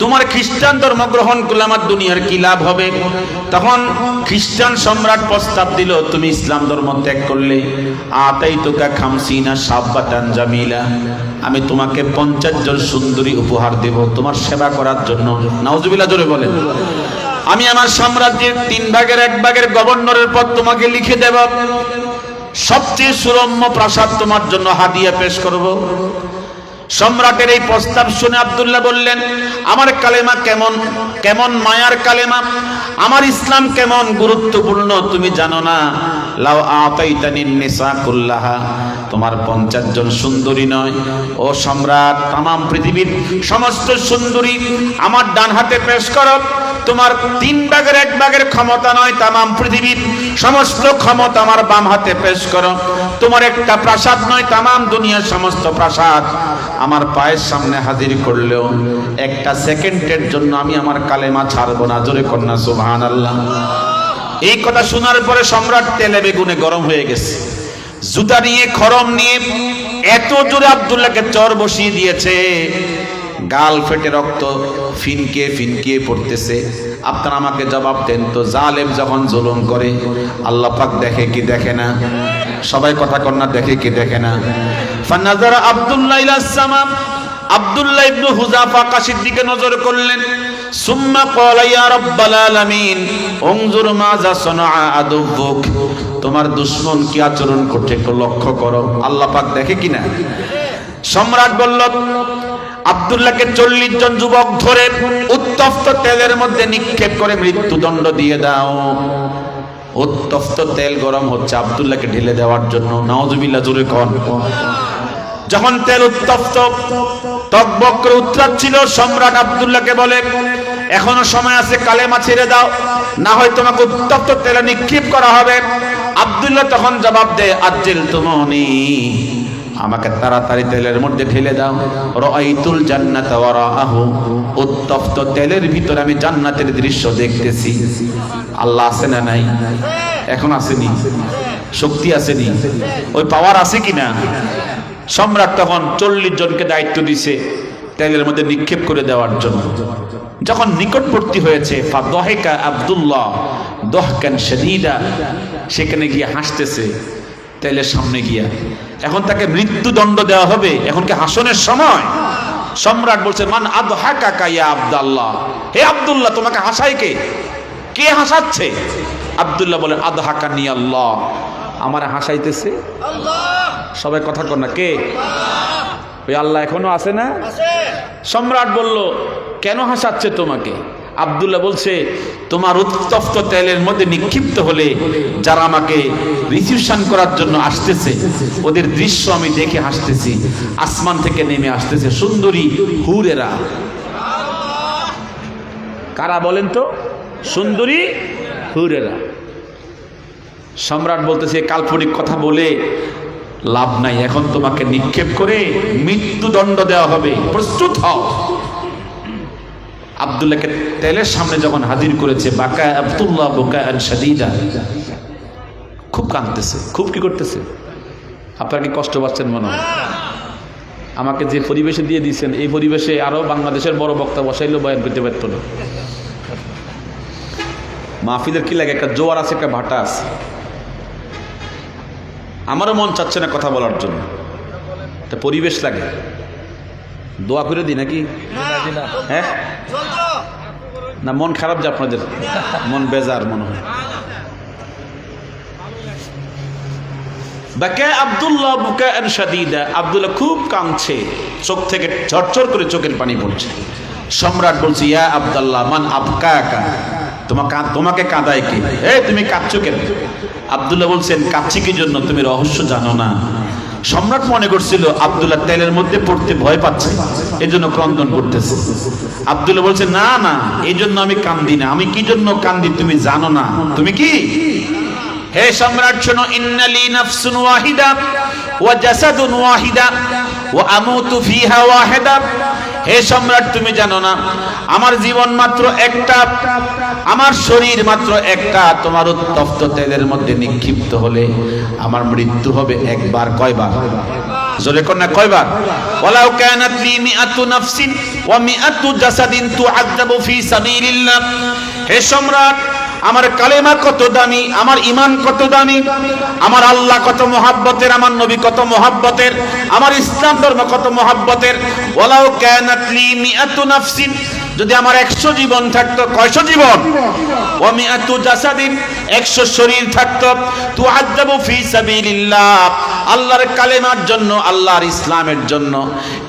তোমার খ্রিস্টান ধর্ম গ্রহণ করলে আমার দুনিয়ার কি লাভ হবে? তখন খ্রিস্টান সম্রাট প্রস্তাব দিল, তুমি ইসলাম ধর্ম ত্যাগ করলে আতাইতুকা খামসিনা শাব্বাতান জামিলা, আমি তোমাকে 50 জন সুন্দরী উপহার দেব তোমার সেবা করার জন্য। নাউজুবিল্লাহ, জোরে বলেন। আমি আমার সাম্রাজ্যের 3 ভাগের 1 ভাগের গভর্নরের পদ তোমাকে লিখে দেব, সবচেয়ে সুরম্য প্রাসাদ তোমার জন্য হাদিয়া পেশ করব। সম্রাটের এই প্রস্তাব শুনে আব্দুল্লাহ বললেন, আমার কালেমা কেমন কেমন মায়ার কালেমা, আমার ইসলাম কেমন গুরুত্বপূর্ণ তুমি জানো না? লাউ আতাইতানিন নিসা কুল্লাহা, তোমার 50 জন সুন্দরী নয় ও সম্রাট, তামাম পৃথিবীর সমস্ত সুন্দরী আমার ডান হাতে পেশ করো। তোমার 3 ভাগের 1 ভাগের ক্ষমতা নয়, তামাম পৃথিবীর সমস্ত ক্ষমতা আমার বাম হাতে পেশ করো। তোমার একটা প্রাসাদ নয়, তামাম দুনিয়ার সমস্ত প্রাসাদ আমার পায়ের সামনে হাজির করলেও একটা সেকেন্ডের জন্য আমি আমার কালেমা ছাড়বো না। জোরে কন্যা সুবহানাল্লাহ। এই কথা শোনার পরে সম্রাট তেলে বেগুনে গরম হয়ে গেছে। জুতা নিয়ে খড়ম নিয়ে এত জোরে আব্দুল্লাহকে চর বসিয়ে দিয়েছে, গাল ফেটে রক্ত ফিনকিয়ে ফিনকিয়ে পড়তেছে। আপনারা আমাকে জবাব দেন তো, জালেম যখন জুলুম করে আল্লাহ পাক দেখে কি দেখে না? সবাই কথা কন্যা, দেখে কি দেখে না? ফানাজারা আব্দুল্লাহ ইলা সামা, আব্দুল্লাহ ইবনে হুযাফা আকাশের দিকে নজর করলেন। সুম্মা ক্বালা ইয়া রাব্বাল আলামিন উনজুর মাযা সানা আদুবুক, তোমার দুশমন কি আচরণ করছে একটু লক্ষ্য করো, আল্লাহ পাক দেখে কিনা? সম্রাট বলল, আব্দুল্লাহকে 40 জন যুবক ধরে উত্তপ্ত তেলের মধ্যে নিক্ষেপ করে মৃত্যুদণ্ড দিয়ে দাও। উত্তপ্ত তেল গরম হচ্ছে আব্দুল্লাহকে ঢেলে দেওয়ার জন্য। নাউজুবিল্লাহ, জোরে কোন। যখন তেল উত্তপ্ত টকবক করে উতরাচ্ছিল, সম্রাট আব্দুল্লাহকে বলে, এখনো সময় আছে, কালেমা ছেড়ে দাও, না হয় তোমাকে উত্তপ্ত তেলে নিক্ষেপ করা হবে। আব্দুল্লাহ তখন জবাব দেয়, আজ্জিল তুমনি, আমাকে তাড়াতাড়ি তেলের মধ্যে ঢেলে দাও। রাআইতুল জান্নাতা ওয়ারাআহু, উত্তপ্ত তেলের ভিতরে আমি জান্নাতের দৃশ্য দেখতেছি। আল্লাহ আছে না নাই? এখন আসেনি? শক্তি আসেনি? ওই পাওয়ার আছে কিনা? সম্রাট তখন 40 জনকে দায়িত্ব দিছে তেলের মধ্যে নিক্ষেপ করে দেওয়ার জন্য। যখন নিকটবর্তী হয়েছে, ফাদহাকা আব্দুল্লাহ দহকান শাদীদা, সেখানে গিয়ে হাসতেছে তেলের সামনে গিয়া। এখন তাকে মৃত্যুদণ্ড দেওয়া হবে, এখন কি হাসনের সময়? সম্রাট বলছে, মান আদহাকাকা ইয়া আব্দুল্লাহ, হে আব্দুল্লাহ, তোমাকে হাসায় কে? কে হাসাচ্ছে? আব্দুল্লাহ বলে, আদহাকানি আল্লাহ, আমার হাসাইতেছে আল্লাহ। সবাই কথা কর না, কে? ওই আল্লাহ এখনো আছে না? সম্রাট বলল, কেন হাসাচ্ছে তোমাকে? আব্দুল্লাহ বলছে, তোমার উত্তপ্ত তেলের মধ্যে নিক্ষিপ্ত হলে যারা আমাকে রিসিপশন করার জন্য আসতেছে, ওদের দৃশ্য আমি দেখে হাসতেছি। আসমান থেকে নেমে আসতেছে সুন্দরী হুরেরা। কারা বলেন তো? সুন্দরী হুরেরা। সম্রাট বলতেছে, কাল্পনিক কথা বলে লাভ নাই, এখন তোমাকে নিক্ষেপ করে মৃত্যুদণ্ড দেওয়া হবে, প্রস্তুত হও। আব্দুল্লাহকে তেলের সামনে যখন হাজির করেছে, বাকা আব্দুল্লাহ বুকাআন শাদীদা, খুব কাঁদতেছে। খুব কি করতেছে? আপনারা কি কষ্ট পাচ্ছেন মনে হয়? আমাকে যে পরিবেশে দিয়ে দিয়েছেন, এই পরিবেশে আরো বাংলাদেশের বড় বক্তা বসাইলেও বয়ান করতে পারত না। মাহফিলের কি লাগে, একটা জোয়ার আছে, একটা ভাটা আছে। আমারও মন চাচ্ছে না কথা বলার জন্য, একটা পরিবেশ লাগে। দোয়া করে দিই নাকি? হ্যাঁ না, মন খারাপ যে আপনাদের, মন বেজার মনে হয়। বাকা আব্দুল্লাহ বুকাআন শাদীদা, আব্দুল্লাহ খুব কাঁদছে, চোখ থেকে ঝরঝর করে চোখের পানি পড়ছে। সম্রাট বলছে, ইয়া আব্দুল্লাহ, মান আবকাকা, তোমাকে কাঁদায় কে? তুমি কাঁদছো কেন? আব্দুল্লাহ বলছেন, কাঁদছি কি জন্য তুমি রহস্য জানো না। সম্রাট মনে করছিল আব্দুল্লাহ তেলের মধ্যে পড়তে ভয় পাচ্ছে, এই জন্য ক্রন্দন করতেছে। আব্দুল্লাহ বলছে, না না, এই জন্য আমি কান্দি না। আমি কি জন্য কান্দি তুমি জানো না? তুমি কি? হে সম্রাট শোনো, ইন্নালি নাফসুন ওয়াহিদা ওয়া জাসাদুন ওয়াহিদা ওয়া আমুতু ফিহা ওয়াহিদা। হে সম্রাট, তুমি জানো না আমার জীবন মাত্র একটা, আমার শরীর মাত্র একটা। তোমার উত্তপ্ত তেলের মধ্যে নিক্ষিপ্ত হলে আমার মৃত্যু হবে একবার। কয়বার? জোরে কর না, কয়বার? ওয়ালাউ কানাত লি মিআতু নাফসিন ওয়া মিআতু জাসাদিন তুআযাবু ফি সাবিলিল্লাহ। হে সম্রাট, আমার কালেমা কত দামি, আমার ঈমান কত দামি, আমার আল্লাহ কত মহব্বতের, আমার নবী কত মহব্বতের, আমার ইসলাম ধর্ম কত মহব্বতের। ওয়ালাউ কানাত লি মিআতু নাফসিন, যদি আমার 100 জীবন থাকতো, কয়শো জীবন? ওয়া মিআতু জাসাদিন, 100 শরীর থাকতো, তুআযাবু ফি সাবিলিল্লাহ, আল্লাহর কালেমার জন্য, আল্লাহর ইসলামের জন্য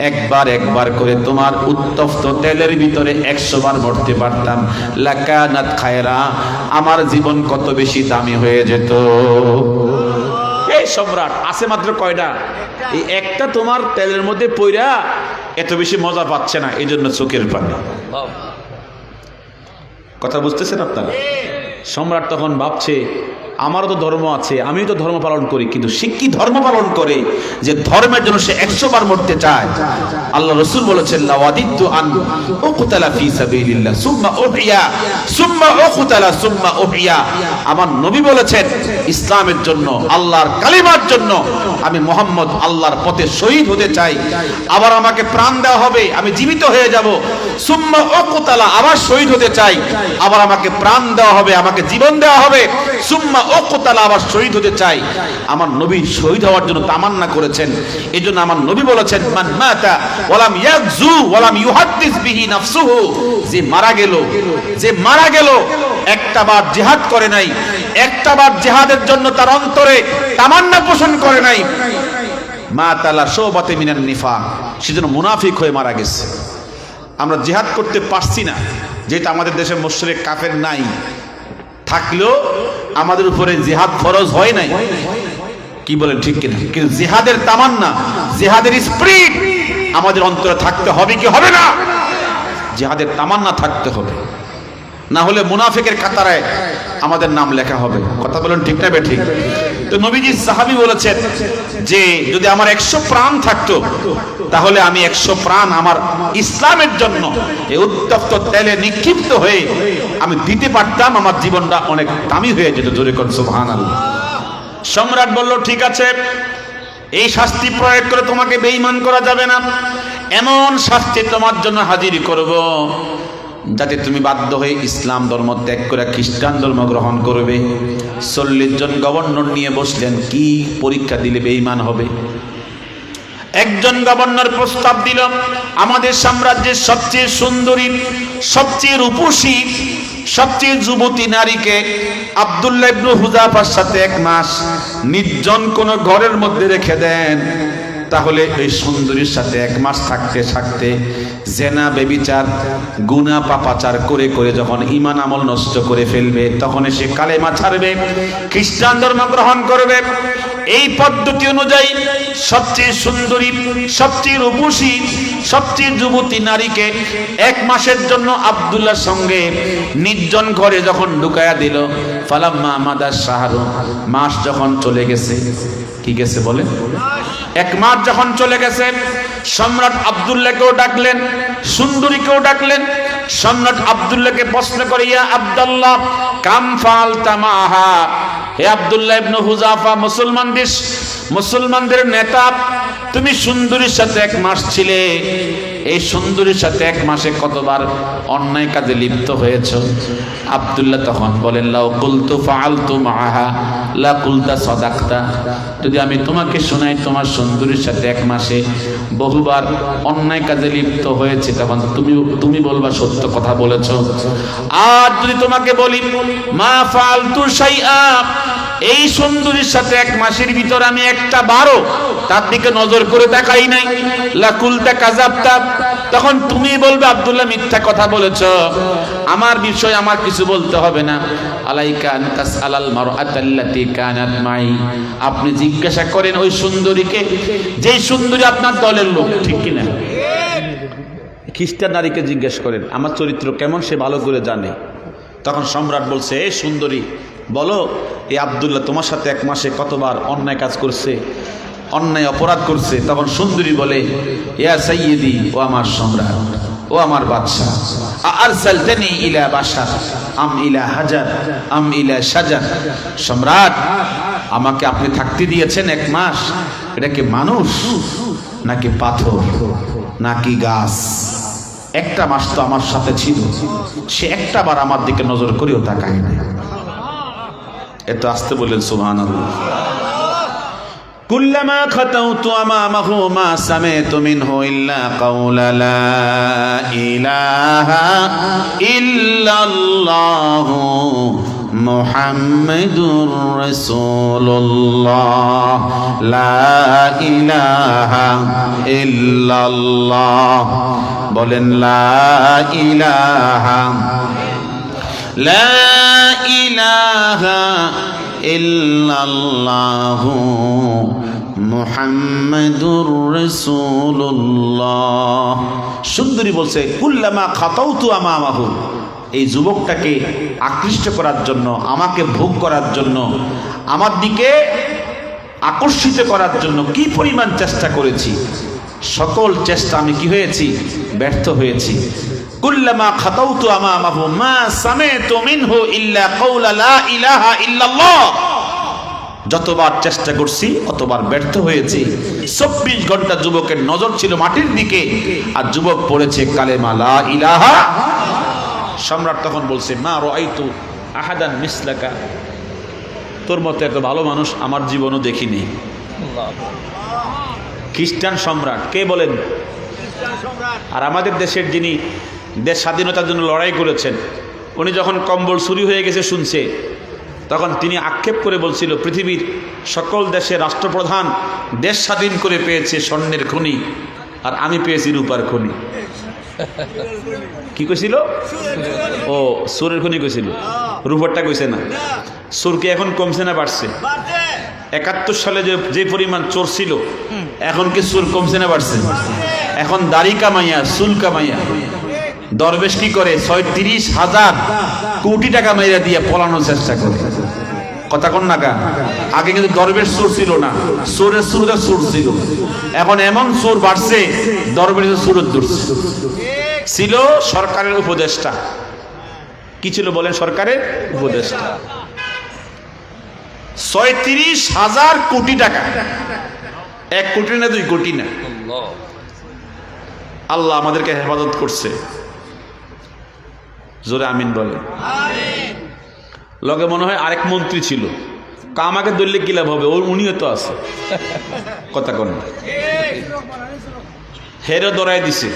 একবার একবার করে তোমার উত্তপ্ত তেলের ভিতরে 100 বার মরতে পারতাম। লাকানাত খায়রা, আমার জীবন কত বেশি দামি হয়ে যেত। এই সম্রাট আছে মাত্র কয়টা? এই একটা তোমার তেলের মধ্যে পইরা এত বেশি মজা পাচ্ছে না, এই জন্য চোখের পানি। কথা বুঝতেছেন আপনারা? সম্রাট তখন ভাবছে, আমারও তো ধর্ম আছে, আমিও তো ধর্ম পালন করি, কিন্তু সে কি ধর্ম পালন করে যে ধর্মের জন্য সে 100 বার মরতে চায়? আল্লাহ রাসূল বলেছেন, লাওয়াদিতু আন উকতালা ফি সাবিলিল্লাহ সুম্মা উহিয়া সুম্মা উকতালা সুম্মা উহিয়া। আমার নবী বলেছেন, ইসলামের জন্য, আল্লাহর কালিমার জন্য আমি মুহাম্মদ আল্লাহর পথে শহীদ হতে চাই, আবার আমাকে প্রাণ দেওয়া হবে, আমি জীবিত হয়ে যাব। সুম্মা উকতালা, আবার শহীদ হতে চাই, আবার আমাকে প্রাণ দেওয়া হবে, আমাকে জীবন দেওয়া হবে। সুম্মা উকতালা, আবার শহীদ হতে চাই। আমার নবী শহীদ হওয়ার জন্য তামান্না করেছেন। এজন্য আমার নবী বলেছেন, মান মাতা ওয়ালাম ইয়াগজু ওয়ালাম ইউহাদ্দিস বিহি নাফসুহু, যে মারা গেল একটা বার জিহাদ করে নাই, একটা বার জিহাদের জন্য তার অন্তরে তামান্না পোষণ করে নাই, মাতালা শুবাতে মিনান নিফাক, সেজন্য মুনাফিক হয়ে মারা গেছে। আমরা জিহাদ করতে পারছি না, যেটা আমাদের দেশে মুশরিক কাফের নাই, থাকলেও আমাদের উপরে জিহাদ ফরজ হয় নাই। কি বলেন ঠিক কিনা? কিন্তু জিহাদের তামান্না, জিহাদের স্পিরিট আমাদের অন্তরে থাকতে হবে কি হবে না? জিহাদের তামান্না থাকতে হবে, না হলে মুনাফিকের কাতারে আমাদের নাম লেখা হবে। কথা বলেন ঠিক না বেঠিক? তো নবীজি সাহাবী বলেছেন যে যদি আমার 100 প্রাণ থাকতো তাহলে আমি 100 প্রাণ আমার ইসলামের জন্য এই উত্তপ্ত তেলে নিক্ষিপ্ত হয়ে আমি দিতে পারতাম, আমার জীবনটা অনেক দামি হয়ে যেত। জোরে কোন সুবহানাল্লাহ। সম্রাট বলল ঠিক আছে, এই শাস্তি প্রয়োগ করে তোমাকে বেঈমান করা যাবে না, এমন শাস্তি তোমার জন্য হাজির করব যাতে তুমি বাধ্য হয়ে ইসলাম ধর্ম ত্যাগ করে খ্রিস্টান ধর্ম গ্রহণ করবে। 40 জন গভর্নর নিয়ে বসলেন, কি পরীক্ষা দিলে বেঈমান হবে। একজন গভর্নর প্রস্তাব দিল, আমাদের সাম্রাজ্যের সবচেয়ে সুন্দরী, সবচেয়ে রূপসী, সবচেয়ে যুবতী নারীকে আব্দুল্লাহ ইবনে হুযাফার সাথে 1 মাস নির্জন কোন ঘরের মধ্যে রেখে দেন, তাহলে এই সুন্দরীর সাথে 1 মাস থাকতে থাকতে জেনা বেবিচার গুনাহ পাপাচার করে করে যখন ঈমান আমল নষ্ট করে ফেলবে তখন সে কালেমা ছাড়বে, খ্রিস্টান ধর্ম গ্রহণ করবে। এই পদ্ধতি অনুযায়ী সবচেয়ে সুন্দরী, সবচেয়ে রূপসী, সবচেয়ে যুবতী নারীকে 1 মাসের জন্য আব্দুল্লাহর সঙ্গে নির্জন ঘরে যখন ঢুকায়া দিল, ফালাম্মা মাদা শাহরু, মাস যখন চলে গেছে, কি গেছে বলে 1 মাস যখন চলে গেছে, সম্রাট আব্দুল্লাহকেও ডাকলেন, সুন্দরীকেও ডাকলেন। সম্রাট আব্দুল্লাহকে প্রশ্ন করে, ইয়া আব্দুল্লাহ কাম ফালতা মাহা, হে আব্দুল্লাহ ইবনে হুযাফা, মুসলমানদের নেতা, তুমি সুন্দরীর সাথে 1 মাস ছিলে, এই সুন্দরীর সাথে 1 মাসে কতবার অন্যায় কাজে লিপ্ত হয়েছ? আব্দুল্লাহ তখন বলেন, লাউ কুলতু ফাআলতু মাহা লা কুলতা সাদাকতা, যদি আমি তোমাকে শোনাই তোমার সুন্দরীর সাথে 1 মাসে বহুবার অন্যায় কাজে লিপ্ত হয়েছে, তখন তুমি বলবা সত্য কথা বলেছ। আর যদি তোমাকে বলি মা ফাআলতু শাইআ, এই সুন্দরীর সাথে 1 মাসের ভিতর আমি একটা বারও তার দিকে নজর করে তাকাই নাই, লা কুলতা কাযাবতা, তখন তুমি বলবে আব্দুল্লাহ মিথ্যা কথা বলেছ, আমার বিষয় আমার কিছু বলতে হবে না। আলাইকা আন তাসআলাল মারআতাল্লাতী কানাত মাই, আপনি জিজ্ঞাসা করেন ওই সুন্দরীকে, যেই সুন্দরী আপনার দলের লোক, ঠিক কি না? খ্রিস্টান নারীকে জিজ্ঞেস করেন আমার চরিত্র কেমন, সে ভালো করে জানে। তখন সম্রাট বলছে, এই সুন্দরী বলো, এই আব্দুল্লাহ তোমার সাথে 1 মাসে কতবার অন্যায় কাজ করছে, অন্যায় অপরাধ করছে। তখন সুন্দরী বলে, ইয়া সাইয়্যিদি, ও আমার সম্রাট, ও আমার বাদশা, আরসালতানি ইলা বাশার আম ইলা হাজার আম ইলা শাজার, সম্রাট আমাকে আপনি থাকতে দিয়েছেন 1 মাস, এটা কি মানুষ নাকি পাথর নাকি গাছ? 1টা মাস তো আমার সাথে ছিল, সে একটা বার আমার দিকে নজর করেও তাকায় না। এত আসতে বললেন সুবহানাল্লাহ। কুল্লামা খাতাউতু আমামাহু মা সামি'তু মিনহু ইল্লা কাওলা লা ইলাহা ইল্লাল্লাহু মুহাম্মাদুর রাসূলুল্লাহ, লা ইলাহা ইল্লাল্লাহ, বলেন লা ইলাহা, লা ইলাহা ইল্লাল্লাহু মুহাম্মাদুর রাসূলুল্লাহ। সুন্দরী বলছে, কুল্লামা খাতাউতু আমামাহু, এই যুবকটাকে আকৃষ্ট করার জন্য, আমাকে ভোগ করার জন্য, আমার দিকে আকর্ষিত করার জন্য কি পরিমাণ চেষ্টা করেছি, সকল চেষ্টা আমি কি হয়েছি? ব্যর্থ হয়েছি। কুল্লামা খাতাউতু আমামাহু মা সামি'তু মিনহু ইল্লা কাওলা লা ইলাহা ইল্লাল্লাহ, যতবার চেষ্টা করছি অতবার ব্যর্থ হয়েছি। 24 ঘন্টা যুবকের নজর ছিল মাটির দিকে, আর যুবক পড়েছে কালেমা লা ইলাহা। সম্রাট তখন বলছে, মা রাআইতু আহাদান মিসলাকা, তোর মতো এত ভালো মানুষ আমার জীবনও দেখিনি। খ্রিস্টান সম্রাট, কে বলেন? আর আমাদের দেশের যিনি দেশ স্বাধীনতার জন্য লড়াই করেছেন, উনি যখন কম্বল চুরি হয়ে গেছে শুনছে, তখন তিনি আক্ষেপ করে বলছিল, পৃথিবীর সকল দেশের রাষ্ট্রপ্রধান দেশ স্বাধীন করে পেয়েছে স্বর্ণের খনি, আর আমি পেয়েছি রূপার খনি। কি কইছিল? ও সুরের খনি কইছিল, রূপারটা কইছে না। সুর কি এখন কমছে না বাড়ছে? 71 সালে যে পরিমাণ চোর ছিল, এখন কি চোর কমছে না বাড়ছে? এখন দাড়ি কামাইয়া চুল কামাইয়া দরবেশ কি করে 36,000 কোটি টাকা মাইরা দিয়ে পলানোর চেষ্টা করে। কথা কোন নাকা? আগে কিন্তু দরবেশ চোর ছিল না, চোরের চোরটা চোর ছিল। এখন এমন চোর বাড়ছে, দরবেশের চোরের দূর ছিল সরকারের উপদেষ্টা। কি ছিল বলেন? সরকারের উপদেষ্টা। 36,000 কোটি টাকা, 1 কোটি না 2 কোটি না। আল্লাহ আমাদেরকে হেফাজত করছে, জোরে আমিন বলে। লগে মনে হয় আরেক মন্ত্রী ছিল, আমাকে ধরলে কি লাভ হবে, উনিও তো আছে। কথা কোন? হেরে দৌড়াই দিছে।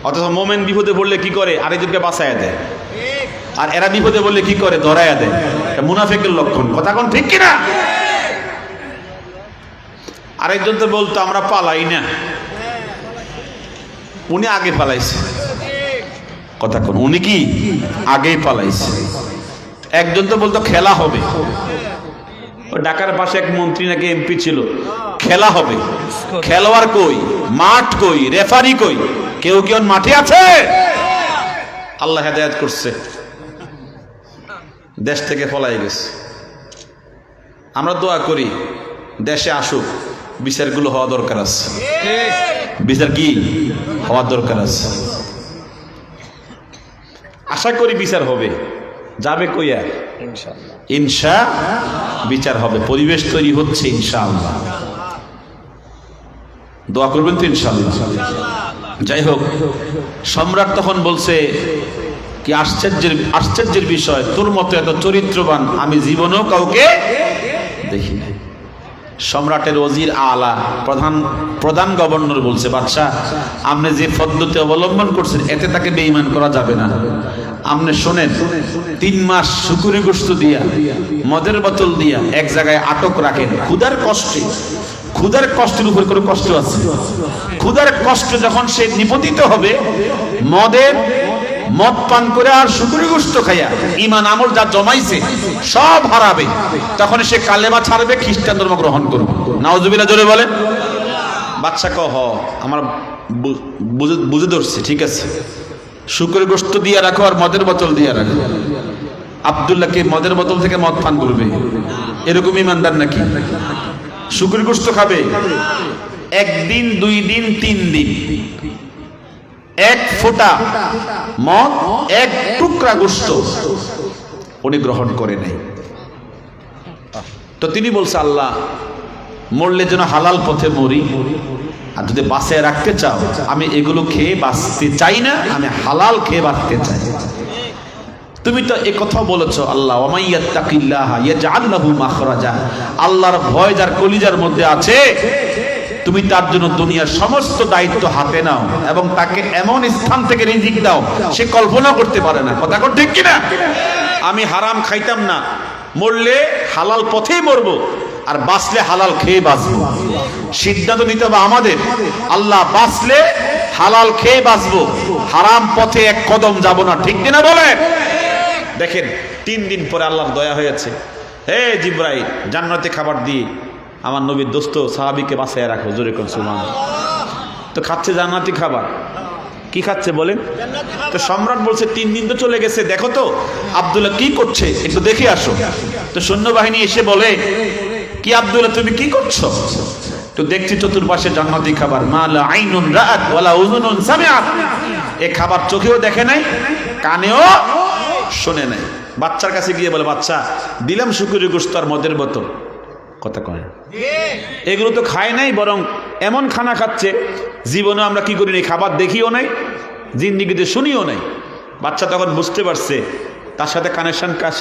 অথচ মোমেন বিপদে পড়লে কি করে? আরেকজনকে বাঁচায় দেয়। আর এরা বিপদে বললে কি করে? ধরাইয়া দেয়। মুনাফিকের লক্ষণ। কথা কোন ঠিক কিনা? আরেকজন তো বলতো আমরা পালাই না, উনি আগে পালাইছে। কথা কোন? উনি কি আগেই পালাইছে। একজন তো বলতো খেলা হবে। ঢাকার পাশে এক মন্ত্রী নাকি এমপি ছিল, খেলা হবে। খেলোয়াড় কই? মাঠ কই? রেফারি কই? কেউ কেউ মাঠে আছে? আল্লাহ হেদায়েত করছে, দেশ থেকে পলাই গেছে। আমরা দোয়া করি দেশে আসুক, বিচারগুলো হওয়া দরকার আছে। বিচার কি হওয়ার দরকার আছে। আশা করি বিচার হবে। যাবে কইয়া? ইনশা বিচার হবে। পরিবেশ তৈরি হচ্ছে ইনশাআল্লাহ। দোয়া করবেন তো ইনশাআল্লাহ। যাই হোক, সম্রাট তখন বলছে কি আশ্চর্যের বিষয়, তোর মতো এত চরিত্রবান আমি জীবনেও কাউকে দেখি নাই। সম্রাটের ওজির আলা, প্রধান গভর্নর বলছে, বাদশাহ আপনি যে পদ্ধতি অবলম্বন করছেন এতে তাকে বেঈমান করা যাবে না। আপনি শোনেন, 3 মাস শুকুরি গোশত দিয়া, মদের বোতল দিয়া এক জায়গায় আটক রাখেন ক্ষুধার কষ্টে। ক্ষুধার কষ্টের উপর কোনো কষ্ট আছে? ক্ষুধার কষ্ট যখন সে নিপতিত হবে, মদ পান করে আর শুকুরি গোশত খাইয়া ঈমান আমল যা জমাইছে সব হারাবে, তখন সে কালেমা ছাড়বে, খ্রিস্টান ধর্ম গ্রহণ করবে। নাউজুবিল্লাহ জোরে বলে। বাদশা কহ আমার বুঝে ধরছে, ঠিক আছে, শুকুরি গোশত দিয়ে রাখো আর মদের বোতল দিয়ে রাখো। আব্দুল্লাহকে মদের বোতল থেকে মদ পান করবে, এরকম ইমানদার নাকি? শুকুরি গোশত খাবে 1 দিন 2 দিন 3 দিন, 1 ফোঁটা মদ, 1 টুকরা গোশত উনি গ্রহণ করে নাই। তো তিনি বলছে, আল্লাহ মরলে যেন হালাল পথে মরি, আর যদি বাঁচিয়ে রাখতে চাও আমি এগুলো খেয়ে বাঁচতে চাই না, আমি হালাল খেয়ে বাঁচতে চাই। তুমি তো এই কথা বলেছো, আল্লাহ ওয়ামাইয়াত্তাকিল্লাহা ইয়াজআল লাহু মাখরাজা, আল্লাহর ভয় যার কলিজার মধ্যে আছে তুমি তার জন্য দুনিয়ার সমস্ত দায়িত্ব হাতে নাও এবং তাকে এমন স্থান থেকে রিজিক দাও সে কল্পনা করতে পারে না। কথা ঠিক কিনা? আমি হারাম খাইতাম না, মরলে হালাল পথেই মরবো, আর বাঁচলে হালাল খেয়ে বাঁচবো। সিদ্ধান্ত নিতে হবে আমাদের। আল্লাহ বাঁচলে হালাল খেয়ে বাঁচবো, হারাম পথে 1 কদম যাব না। ঠিক কিনা বলেন? দেখেন 3 দিন পরে আল্লাহর দয়া হয়েছে, হে জিবরাইল জান্নাতে খাবার দিয়ে আমার নবীর দোস্ত সাহাবীকে বাঁচায় রাখো। জোরে কোন সুবহানাল্লাহ। তো খাচ্ছে জান্নাতি খাবার। কি খাচ্ছে বলেন? তো সম্রাট বলছে 3 দিন তো চলে গেছে, দেখো তো আব্দুল্লাহ কি করছে, একটু দেখে আসো। তো সৈন্যবাহিনী এসে বলে, কি আব্দুল্লাহ তুমি কি করছো? তো দেখছি চতুর্পাশে জান্নাতি খাবার, মা লা আইনুন রাআত ওয়ালা উযুনুন সামিআত, এই খাবার চোখেও দেখে নাই, কানেও শুনে নাই। বাচ্চার কাছে গিয়ে বলে, বাচ্চা দিলাম শুকুরি গোশত আর মদের বোতল। কথা কয় এগুলো তো খায় নাই, বরং এমন খানা খাচ্ছে জীবনে আমরা কি করি নাই, খাবার দেখিও নাই, জিন্দিগিতে শুনিও নাই। বাচ্চা তখন বুঝতে পারছে তার সাথে কানেকশন কার